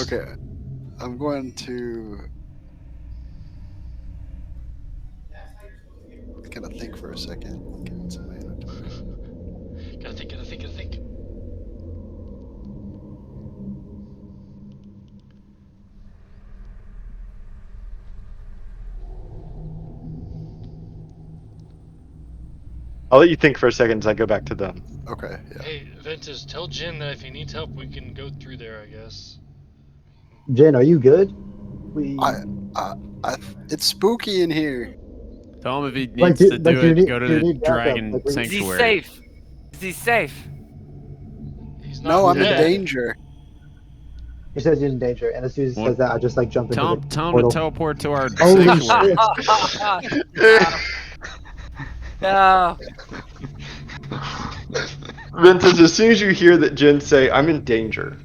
Okay. I'm going to kind of think for a second. Okay, what's in my inventory? Gotta think. I'll let you think for a second as I go back to them. Okay, yeah. Hey, Ventus, tell Jin that if he needs help, we can go through there, I guess. Jin, are you good? It's spooky in here. Tell him if he Like, needs to do you it, need- go to you the need backup, Dragon like, we- Is he Sanctuary. safe? Is he safe? He's not No, I'm in dead. danger. He says he's in danger, and as soon as he What? says that, I just like jump into Tell the him to portal. teleport to our Holy sanctuary. No. Ventus, as soon as you hear that Jen say, I'm in danger,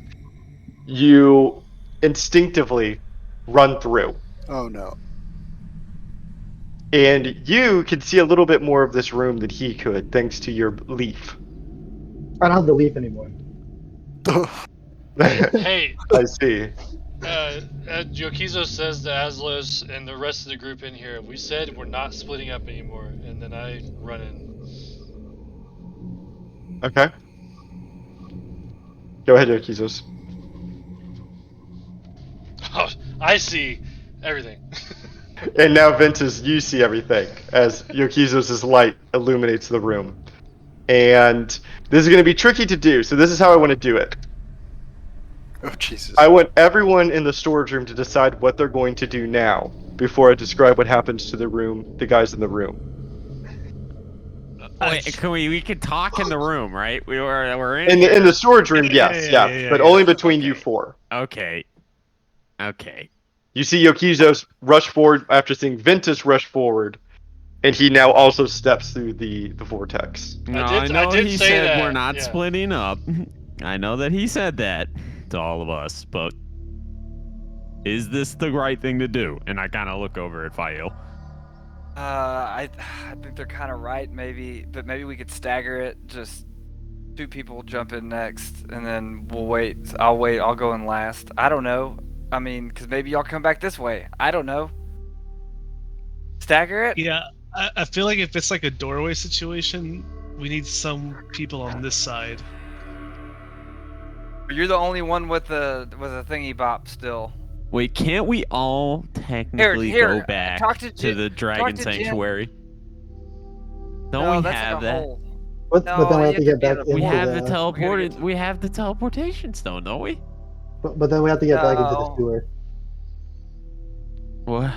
you instinctively run through. Oh no. And you can see a little bit more of this room than he could, thanks to your leaf. I don't have the leaf anymore. Hey, I see. Yokizo says to Aslos and the rest of the group in here, we said we're not splitting up anymore, and then I run in. Okay. Go ahead, Yokizos. Oh, I see everything. And now, Ventus, you see everything as Yokizos' light illuminates the room. And this is going to be tricky to do, so this is how I want to do it. Oh Jesus. I want everyone in the storage room to decide what they're going to do now before I describe what happens to the guys in the room. Wait, can we can talk in the room, right? We're in In the storage room, yes, Yeah, but yeah. only between you Okay. 4. Okay. You see Yokizos rush forward after seeing Ventus rush forward, And he now also steps through the vortex. No, I I did- know I did he say said that, we're not yeah. splitting up. I know that he said that to all of us, but is this the right thing to do? And I kind of look over at Fael. I think they're kind of right, maybe, but maybe we could stagger it. Just 2 people jump in next, and then we'll wait. I'll wait. I'll go in last. I don't know. I mean, because maybe y'all come back this way. I don't know. Stagger it. Yeah, I feel like if it's like a doorway situation, we need some people on this side. You're the only one with a thingy bop still. Wait, can't we all technically go back talk to the Dragon talk to Jen. Sanctuary? Don't No, we that's have like a that? hole. But then No, we you have to get be back in a We into have the. the teleported. We have the teleportation stone, don't we? But then we have to get back into the No. sewer. What?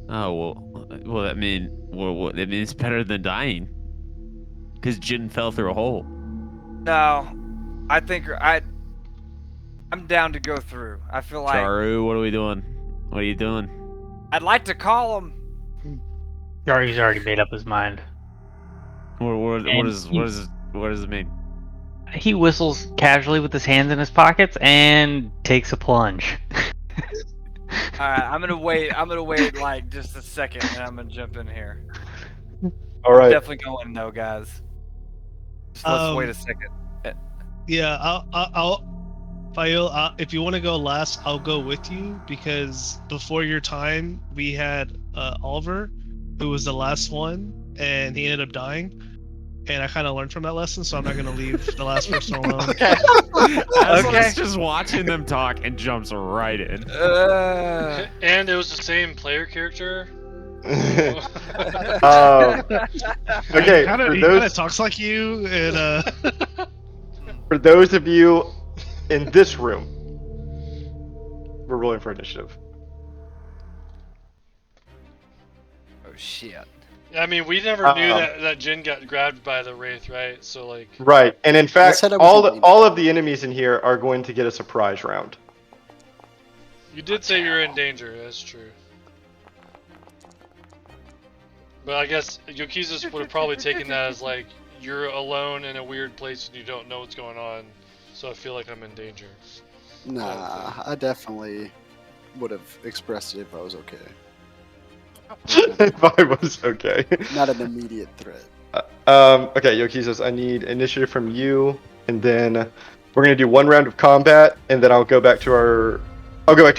Oh well. That mean that means better than dying. Because Jin fell through a hole. No, I think I'm down to go through. I feel like Charu, what are we doing? What are you doing? I'd like to call him. He's already made up his mind. What And does it mean? He whistles casually with his hands in his pockets and takes a plunge. All right, I'm gonna wait. I'm gonna wait like just a second, and I'm gonna jump in here. All right. Definitely going no, guys. Just let's wait a second. Yeah, I'll Fael, if you want to go last, I'll go with you because before your time, we had Oliver, who was the last one, and he ended up dying. And I kind of learned from that lesson, so I'm not going to leave the last person alone. Okay. Aslan's just watching them talk and jumps right in. And it was the same player character. Okay. He kind of talks like you, and for those of you in this room, we're rolling for initiative. Oh shit. I mean, we never knew that Jin got grabbed by the Wraith, right? So like. Right, and in fact, said I all wasn't all of the enemies in here are going to get a surprise round. You did say you're in danger. That's true. But I guess Yokizus would have probably taken that as like you're alone in a weird place and you don't know what's going on. So I feel like I'm in danger. Nah, I definitely would have expressed it if I was okay. If I was okay. Not an immediate threat. Okay, Yokizus, I need initiative from you, and then we're gonna do 1 round of combat, and then I'll go back to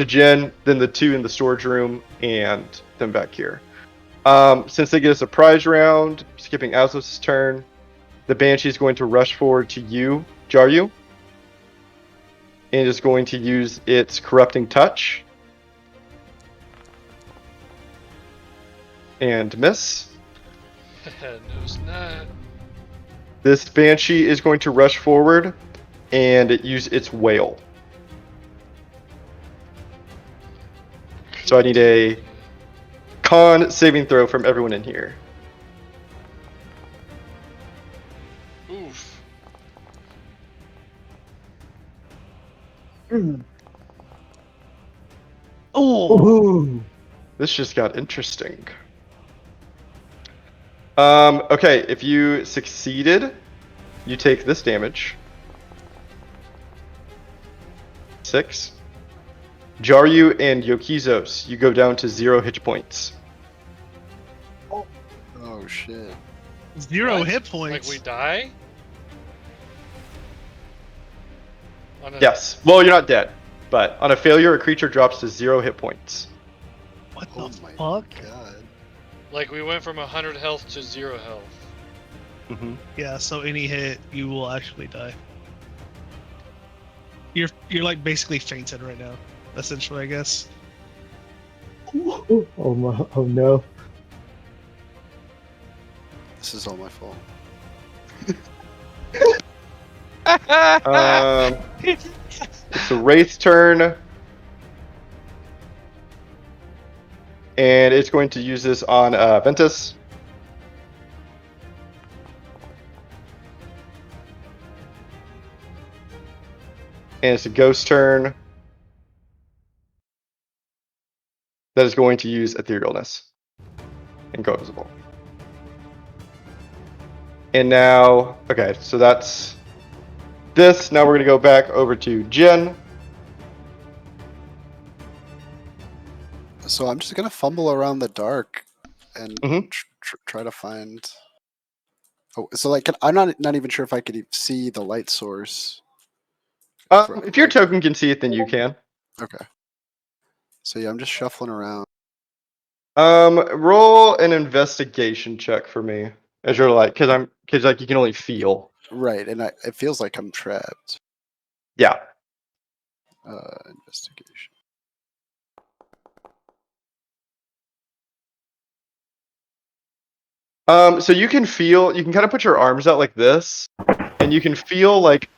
Jen, then the 2 in the storage room, and then back here. Since they get a surprise round, skipping Azos' turn, the Banshee is going to rush forward to you, Jaryu, and is going to use its corrupting touch. And miss. No, it's not. This Banshee is going to rush forward and use its wail. So I need a con saving throw from everyone in here. Oof. Ooh. This just got interesting. Okay, if you succeeded, you take this damage. 6. Jaryu and Yokizos, you go down to 0 hit points. Oh shit. 0 What? hit points. Like we die? Yes. Well, you're not dead, but on a failure, a creature drops to 0 hit points. What the my fuck? God. Like we went from 100 health to 0 health. Mm-hmm. Yeah, so any hit, you will actually die. You're like basically fainted right now, essentially, I guess. Oh no. This is all my fault. It's the Wraith's turn. And it's going to use this on Ventus. And it's a ghost turn. That is going to use Etherealness. And go invisible. And now, okay, so that's this. Now we're gonna go back over to Jen. So I'm just gonna fumble around the dark and Mhm. try to find. Oh, so like I'm not even sure if I could see the light source. If your token can see it, then you can. Okay. So yeah, I'm just shuffling around. Roll an investigation check for me, as you're like, because like you can only feel. Right, and it feels like I'm trapped. Yeah. Investigation. So you can kind of put your arms out like this, and you can feel like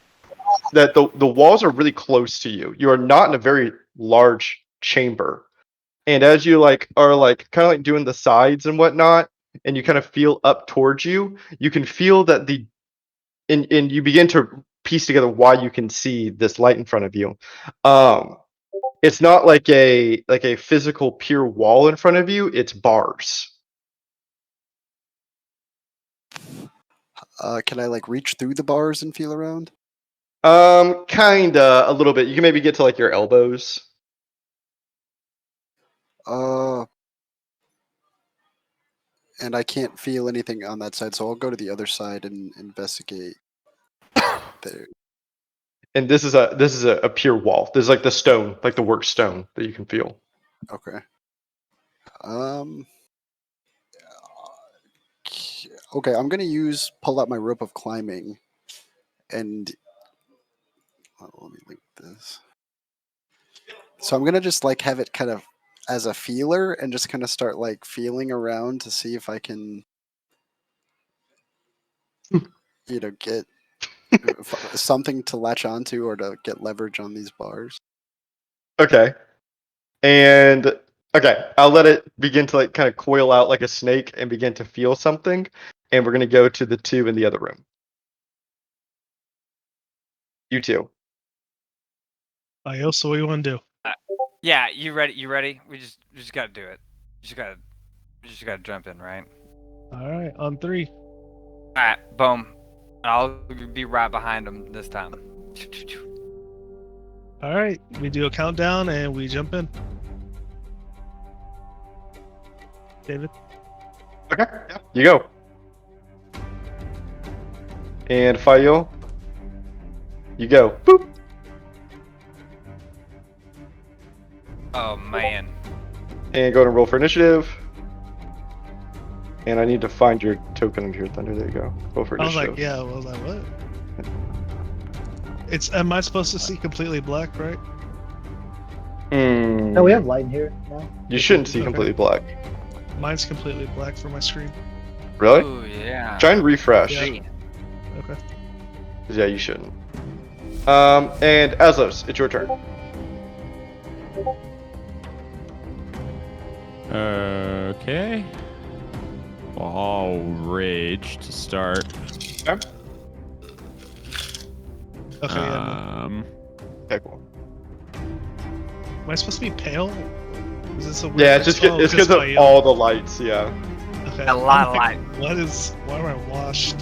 that the walls are really close to you. You are not in a very large chamber. And as you are kind of like doing the sides and whatnot, and you kind of feel up towards you, you can feel that and you begin to piece together why you can see this light in front of you. It's not like a physical pure wall in front of you, it's bars. Can I like reach through the bars and feel around? Kinda a little bit. You can maybe get to like your elbows. And I can't feel anything on that side, so I'll go to the other side and investigate there. And this is a pure wall. This is like the stone, like the work stone that you can feel. Okay. Okay, I'm gonna pull out my rope of climbing, and let me link this. So I'm gonna just like have it kind of as a feeler, and just kind of start like feeling around to see if I can, get something to latch onto or to get leverage on these bars. Okay. And okay, I'll let it begin to like kind of coil out like a snake and begin to feel something. And we're gonna go to the two in the other room. You two. So what do you want to do? Yeah, you ready? You ready? We just gotta do it. We just gotta jump in, right? All right, on 3. All right, boom. I'll be right behind him this time. All right, we do a countdown and we jump in. David. Okay. Yeah. You go. And Fayo. You go. Boop. Oh man. And go ahead and roll for initiative. And I need to find your token in here, Thunder. There you go. Roll for I was initiative. like, yeah. I was like, what? Am I supposed to see completely black, right? No, we have light in here now. You shouldn't see Okay. completely black. Mine's completely black for my screen. Really? Ooh, yeah. Try and refresh. Yeah. Okay. Yeah, you shouldn't. And Aslos, it's your turn. Okay. Well, I'll rage to start. Okay. Okay. Yeah. Okay, cool. Am I supposed to be pale? Is this a weird? Yeah, it's because of all the lights. Yeah. Okay. A lot of light. Why am I washed?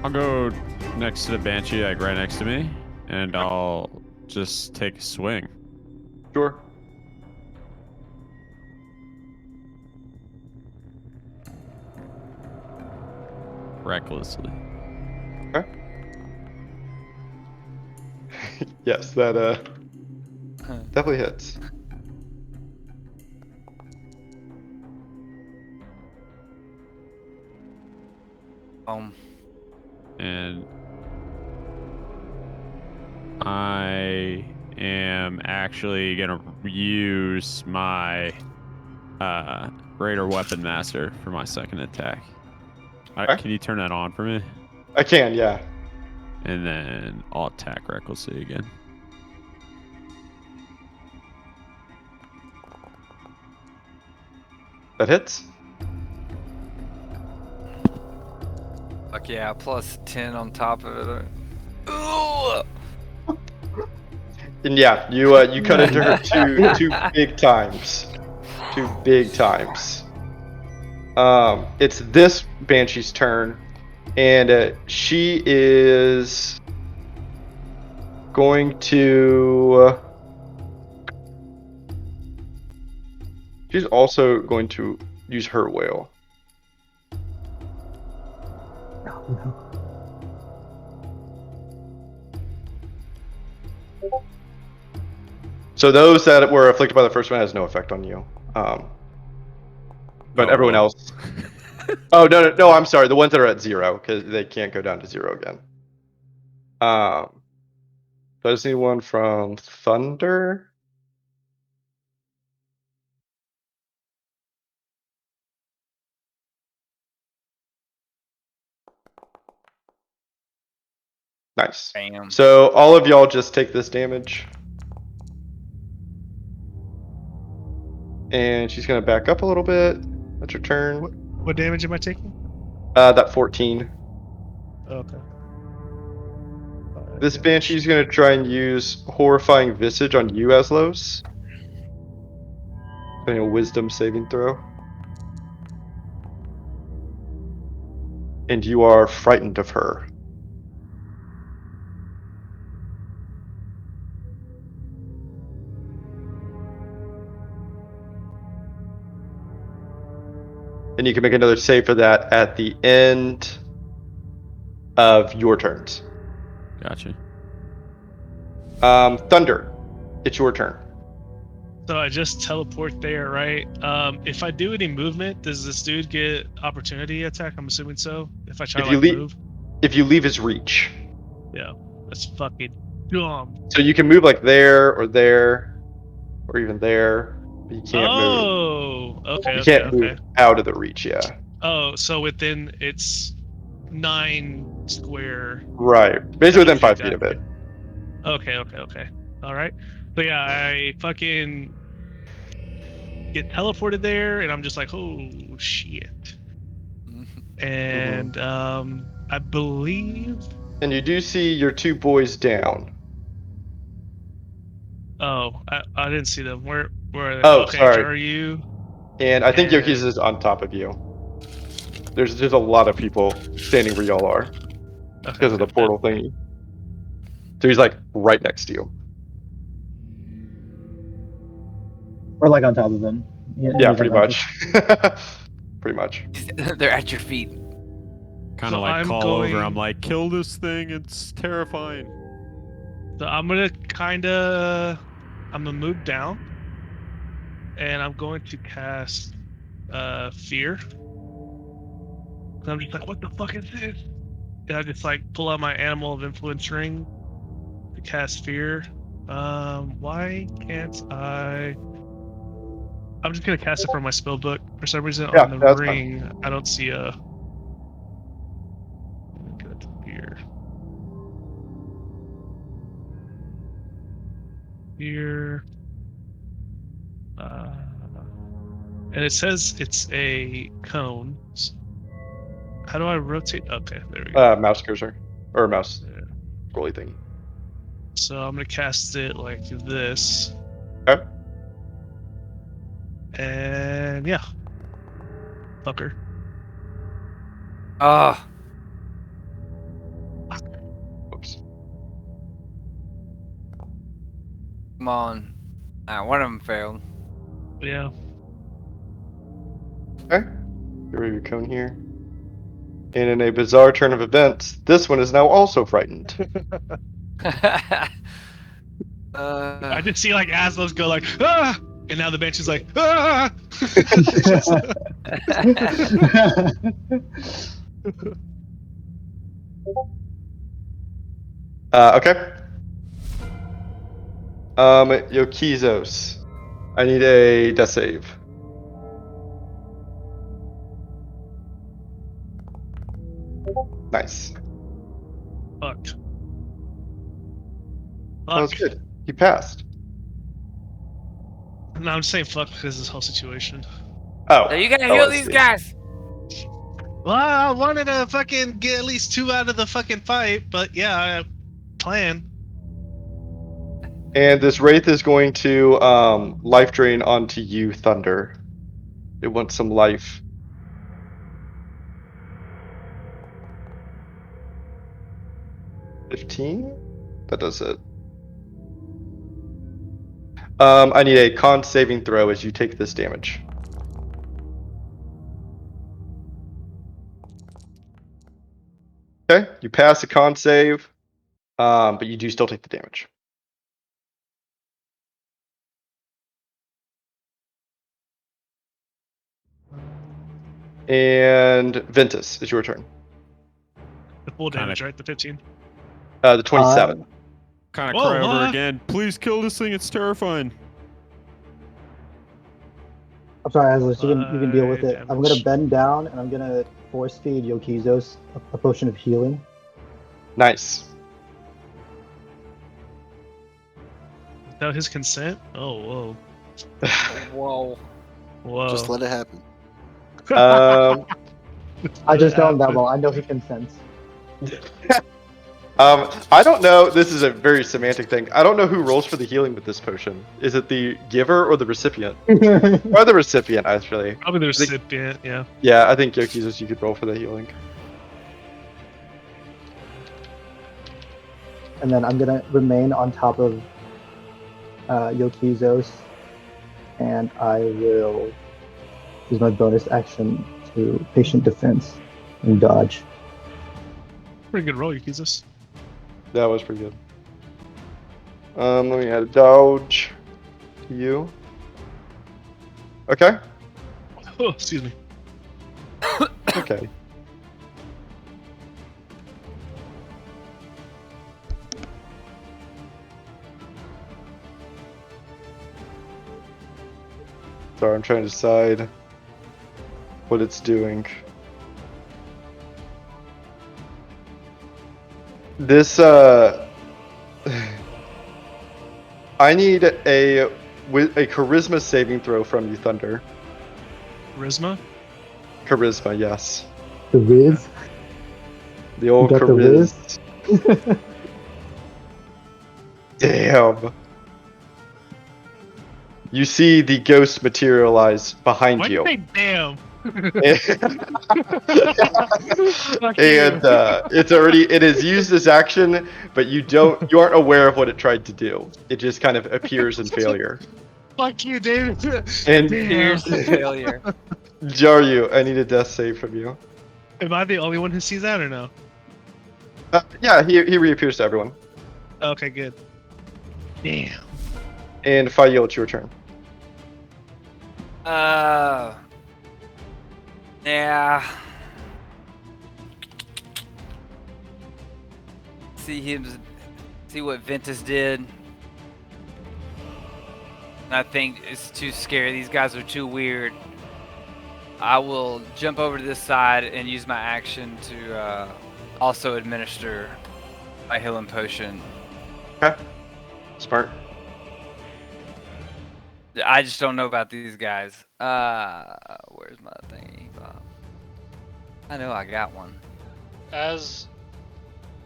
I'll go next to the Banshee, like right next to me, and I'll just take a swing. Sure. Recklessly. Okay. Yes, that definitely hits. And I am actually gonna use my Raider Weapon Master for my second attack. Okay. Can you turn that on for me? I can, yeah. And then I'll attack recklessly again. That hits. Fuck yeah, plus 10 on top of it. Ooh! And yeah, you cut into her two big times. 2 big times. It's this Banshee's turn, And she is going to. She's also going to use her whale. Oh, no. So those that were afflicted by the first one has no effect on you. But Oh, everyone well. else. Oh no! I'm sorry. The ones that are at 0 because they can't go down to 0 again. So I just need one from Thunder. Nice. Bam. So all of y'all just take this damage. And she's gonna back up a little bit. That's your turn. What damage am I taking? That 14. Okay. This Banshee's gonna try and use Horrifying Visage on you, Aslos. Doing a Wisdom saving throw. And you are frightened of her. And you can make another save for that at the end of your turns. Gotcha. Thunder, it's your turn. So I just teleport there, right? If I do any movement, does this dude get opportunity attack? I'm assuming so. If I try to move. If you leave his reach. Yeah, that's fucking dumb. So you can move like there, or even there. But you can't move. Oh, okay, You okay, can't okay. move out of the reach, yeah. Oh, so within it's 9 square. Right. Basically within 5 feet got of it. Okay, okay, okay. All right. So yeah, I fucking get teleported there, and I'm just like, oh shit. And I believe. And you do see your 2 boys down. Oh, I didn't see them. Where are they? Oh, Okay, sorry. Jaryu. And I think And- Yoki's is on top of you. There's a lot of people standing where y'all are because of the portal thingy. So he's like right next to you. Or like on top of them. Yeah, pretty much. Pretty much. They're at your feet. Kind of So like I'm call going- over. I'm like, kill this thing. It's terrifying. So I'm gonna move down, and I'm going to cast fear. I'm just like, what the fuck is this? And I just like pull out my Animal of Influence ring to cast fear. Why can't I? I'm just gonna cast it from my spell book. For some reason, Yeah, on the that's ring, fine. I don't see a. Good fear. Fear. And it says it's a cone. How do I rotate? Okay, there we go. Mouse cursor. Or mouse Yeah. scrolly thing. So I'm gonna cast it like this. Okay. And yeah. Fucker. Oh, Oops. come on. One of them failed. Yeah. Okay. Get rid of your cone here. And in a bizarre turn of events, this one is now also frightened. I just see like Aslos go like ah, and now the bench is like ah. Okay. Yokizos. I need a death save. Nice. Fuck. That was good. You passed. No, I'm just saying fuck because of this whole situation. Oh. So you gotta oh, heal I these see. guys. Well, I wanted to fucking get at least 2 out of the fucking fight, but yeah, plan. And this wraith is going to life drain onto you, Thunder. It wants some life. 15? That does it. I need a con saving throw as you take this damage. Okay, you pass a con save, but you do still take the damage. And Ventus, it's your turn. The full damage, right? The 15. The 27. Kind of Whoa, cry over huh? again. Please kill this thing. It's terrifying. I'm sorry, Azlis, you can deal with it. I'm gonna damage. bend down and I'm gonna force feed Yokizos a potion of healing. Nice. Without his consent? Oh, whoa. Whoa. Whoa. Just let it happen. I just know him that well. I know he consents. I don't know. This is a very semantic thing. I don't know who rolls for the healing with this potion. Is it the giver or the recipient? Or the recipient, actually. Probably the recipient, yeah. Yeah, I think Yokizos, you could roll for the healing. And then I'm gonna remain on top of Yokizos, and I will use my bonus action to patient defense and dodge. Pretty good roll, Yukizos. That was pretty good. Let me add a dodge to you. Okay. Oh, excuse me. Okay. Sorry, I'm trying to decide what it's doing. This, I need a charisma saving throw from you, Thunder. Charisma? Charisma, yes. The Riz? The old You got the charisma. Damn. You see the ghost materialize behind Why'd you. you say damn? And it is used as action, but you aren't aware of what it tried to do. It just kind of appears in failure. Fuck you, David. And Damn. Here's the failure. Jaryu, I need a death save from you. Am I the only one who sees that or no? Yeah, he reappears to everyone. Okay, good. Damn. And Fayil, it's your turn. Yeah. See what Ventus did. I think it's too scary. These guys are too weird. I will jump over to this side and use my action to also administer my healing potion. Okay. Smart. I just don't know about these guys. Where's my thingy? I know I got one. As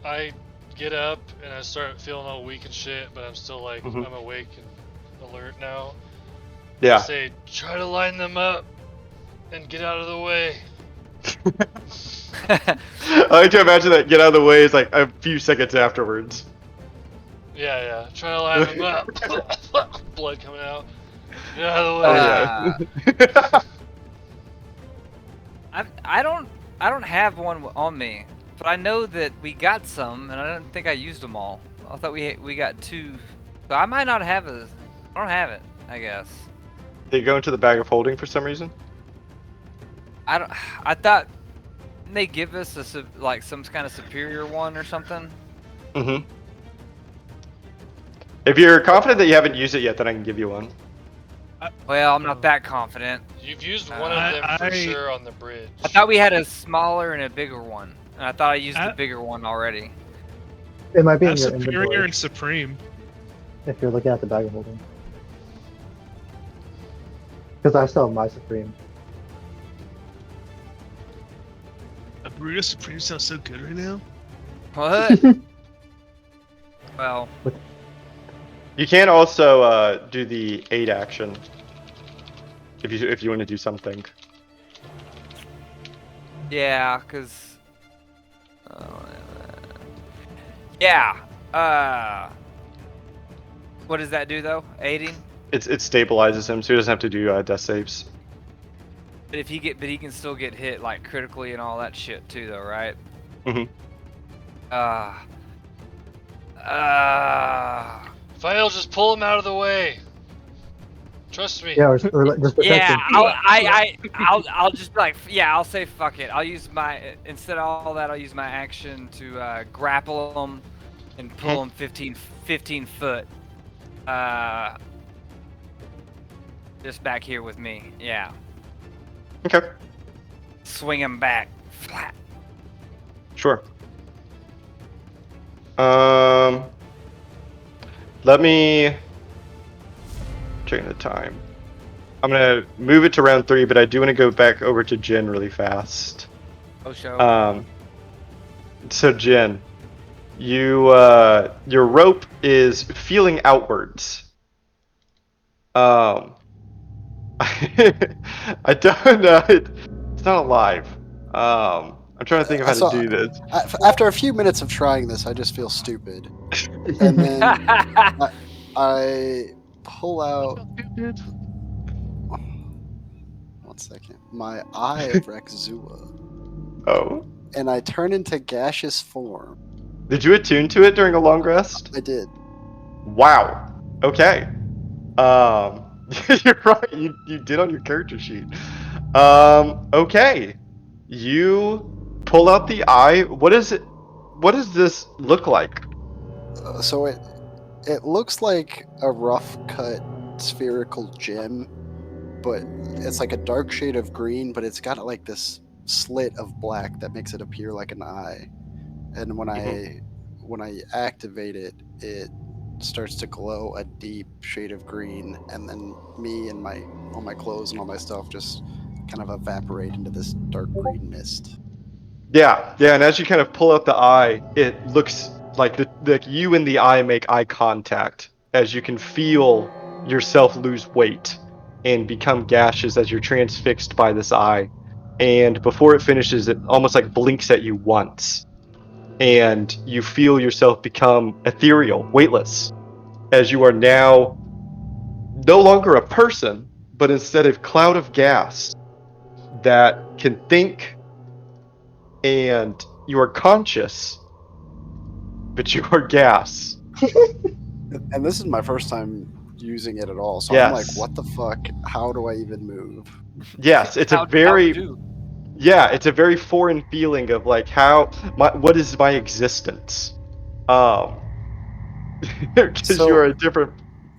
I get up and I start feeling all weak and shit, but I'm still like, I'm awake and alert now. Yeah. I say, try to line them up and get out of the way. I like to imagine that get out of the way is like a few seconds afterwards. Yeah. Try to line them up. Blood coming out. Get out of the way. I don't have one on me, but I know that we got some, and I don't think I used them all. I thought we got 2, so I might not have I don't have it, I guess. Did you go into the bag of holding for some reason? I thought didn't they give us like some kind of superior one or something? Mm-hmm. If you're confident that you haven't used it yet, then I can give you one. Well, I'm not that confident. You've used one of them for sure on the bridge. I thought we had a smaller and a bigger one, and I thought I used the bigger one already. It might be in your superior inventory and supreme. if you're looking at the bag of holding. Because I still have my supreme. A Burrito Supreme sounds so good right now. What? Well, You can also do the aid action if you want to do something. yeah, cause Yeah. What does that do though? Aiding. It stabilizes him, so he doesn't have to do death saves. But he can still get hit like critically and all that shit too, though, right? Mhm. Fail, just pull him out of the way. Trust me. Yeah, or just protect Yeah, him. I'll just be like, yeah, I'll say fuck it. I'll use instead of all that, I'll use my action to grapple him and pull him 15 foot. Just back here with me. Yeah. Okay. Swing him back flat. Sure. Let me check the time. I'm gonna move it to round 3, but I do want to go back over to Jen really fast. Oh, show. So Jen, your rope is feeling outwards. I don't know. It's not alive. I'm trying to think of how to do this. After a few minutes of trying this, I just feel stupid, and then I pull out. One second. My eye of Rexua. Oh. And I turn into gaseous form. Did you attune to it during a long rest? I did. Wow. Okay. You're right. You did on your character sheet. Okay. You pull out the eye. What is it? What does this look like? So it looks like a rough cut spherical gem, but it's like a dark shade of green, but it's got like this slit of black that makes it appear like an eye. And when I activate it, it starts to glow a deep shade of green, and then me and all my clothes and all my stuff just kind of evaporate into this dark green mist. Yeah, and as you kind of pull out the eye, it looks like you and the eye make eye contact as you can feel yourself lose weight and become gaseous as you're transfixed by this eye. And before it finishes, it almost like blinks at you once. And you feel yourself become ethereal, weightless, as you are now no longer a person, but instead a cloud of gas that can think, and you are conscious, but you are gas. And this is my first time using it at all, so Yes. I'm like, what the fuck? How do I even move? Yes, it's a very it's a very foreign feeling of like what is my existence? Because you are a different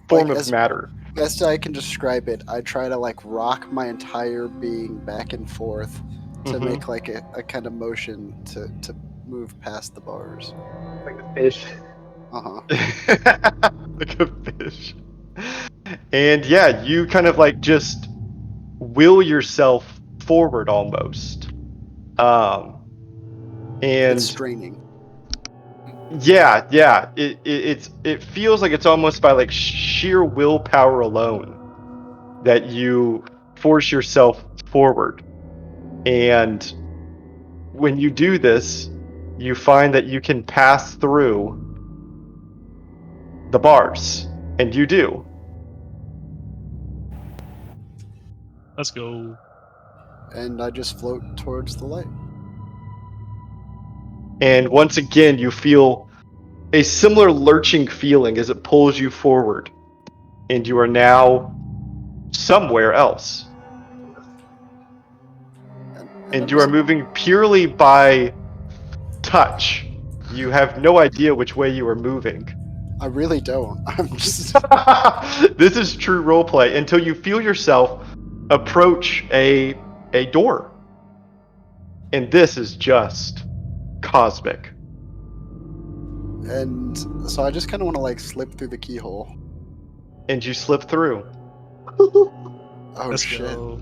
form of matter. Best I can describe it, I try to like rock my entire being back and forth to make like a kind of motion to move past the bars. Like a fish. Like a fish. And yeah, you kind of like just will yourself forward almost. And it's straining. Yeah. It feels like it's almost by like sheer willpower alone that you force yourself forward. And when you do this, you find that you can pass through the bars, and you do. Let's go. And I just float towards the light. And once again, you feel a similar lurching feeling as it pulls you forward, and you are now somewhere else. And you are moving purely by touch. You have no idea which way you are moving. I really don't. I'm just. This is true roleplay until you feel yourself approach a door. And this is just cosmic. And so I just kind of want to like slip through the keyhole. And you slip through. Oh, Let's shit. go.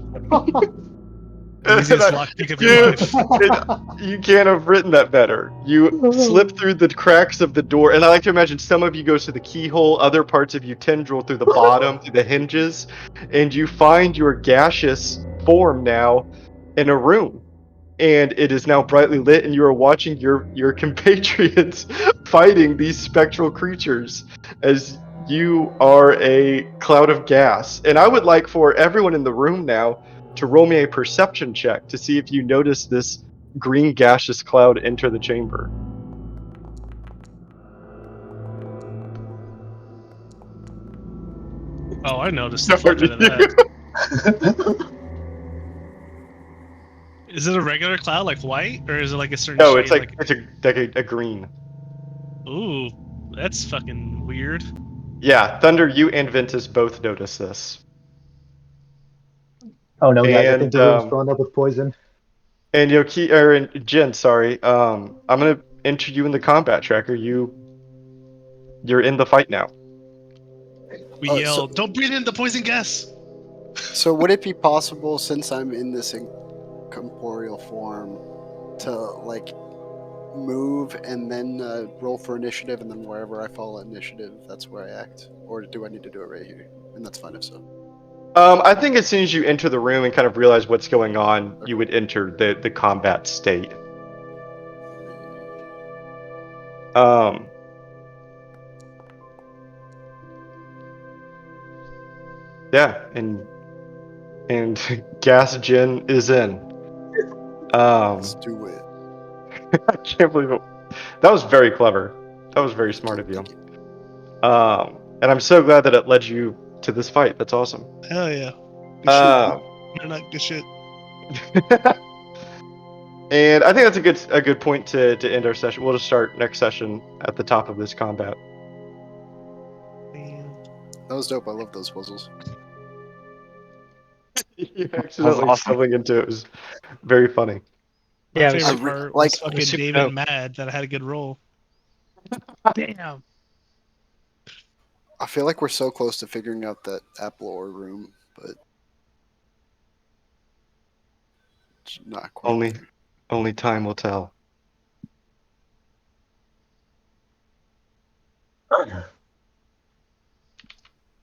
Easiest lockpick of your life. You can't have written that better. You slip through the cracks of the door, and I like to imagine some of you goes through the keyhole, other parts of you tendril through the bottom, through the hinges, and you find your gaseous form now in a room. and it is now brightly lit, and you are watching your compatriots fighting these spectral creatures as you are a cloud of gas. And I would like for everyone in the room now to roll me a perception check to see if you notice this green gaseous cloud enter the chamber. Oh, I noticed the fuck out of that. Is it a regular cloud, like white, or is it like a certain No, shade? it's like a green. Ooh, that's fucking weird. Yeah, Thunder, you and Ventus both notice this. Oh no, guys! I think And the room's filling up with poison. and Yoki or Jin, sorry. I'm gonna enter you in the combat tracker. You're in the fight now. We yell, "Don't breathe in the poison gas!" So would it be possible, since I'm in this incorporeal form, to like move and then roll for initiative, and then wherever I fall initiative, that's where I act? Or do I need to do it right here? And that's fine if so. I think as soon as you enter the room and kind of realize what's going on, you would enter the combat state. Yeah, and Gas Jin is in. Let's do it. I can't believe it. That was very clever. That was very smart of you. Thank you. And I'm so glad that it led you to this fight. That's awesome. Hell yeah. Good shit. You're not good shit. And I think that's a good point to end our session. We'll just start next session at the top of this combat. That was dope. I love those puzzles. You accidentally awesome. stumbling into it was very funny. My favorite part like was fucking super David dope. mad that I had a good roll. Damn. I feel like we're so close to figuring out that apple ore room, but it's not quite there. Only time will tell.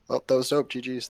Well, that was dope. GG's.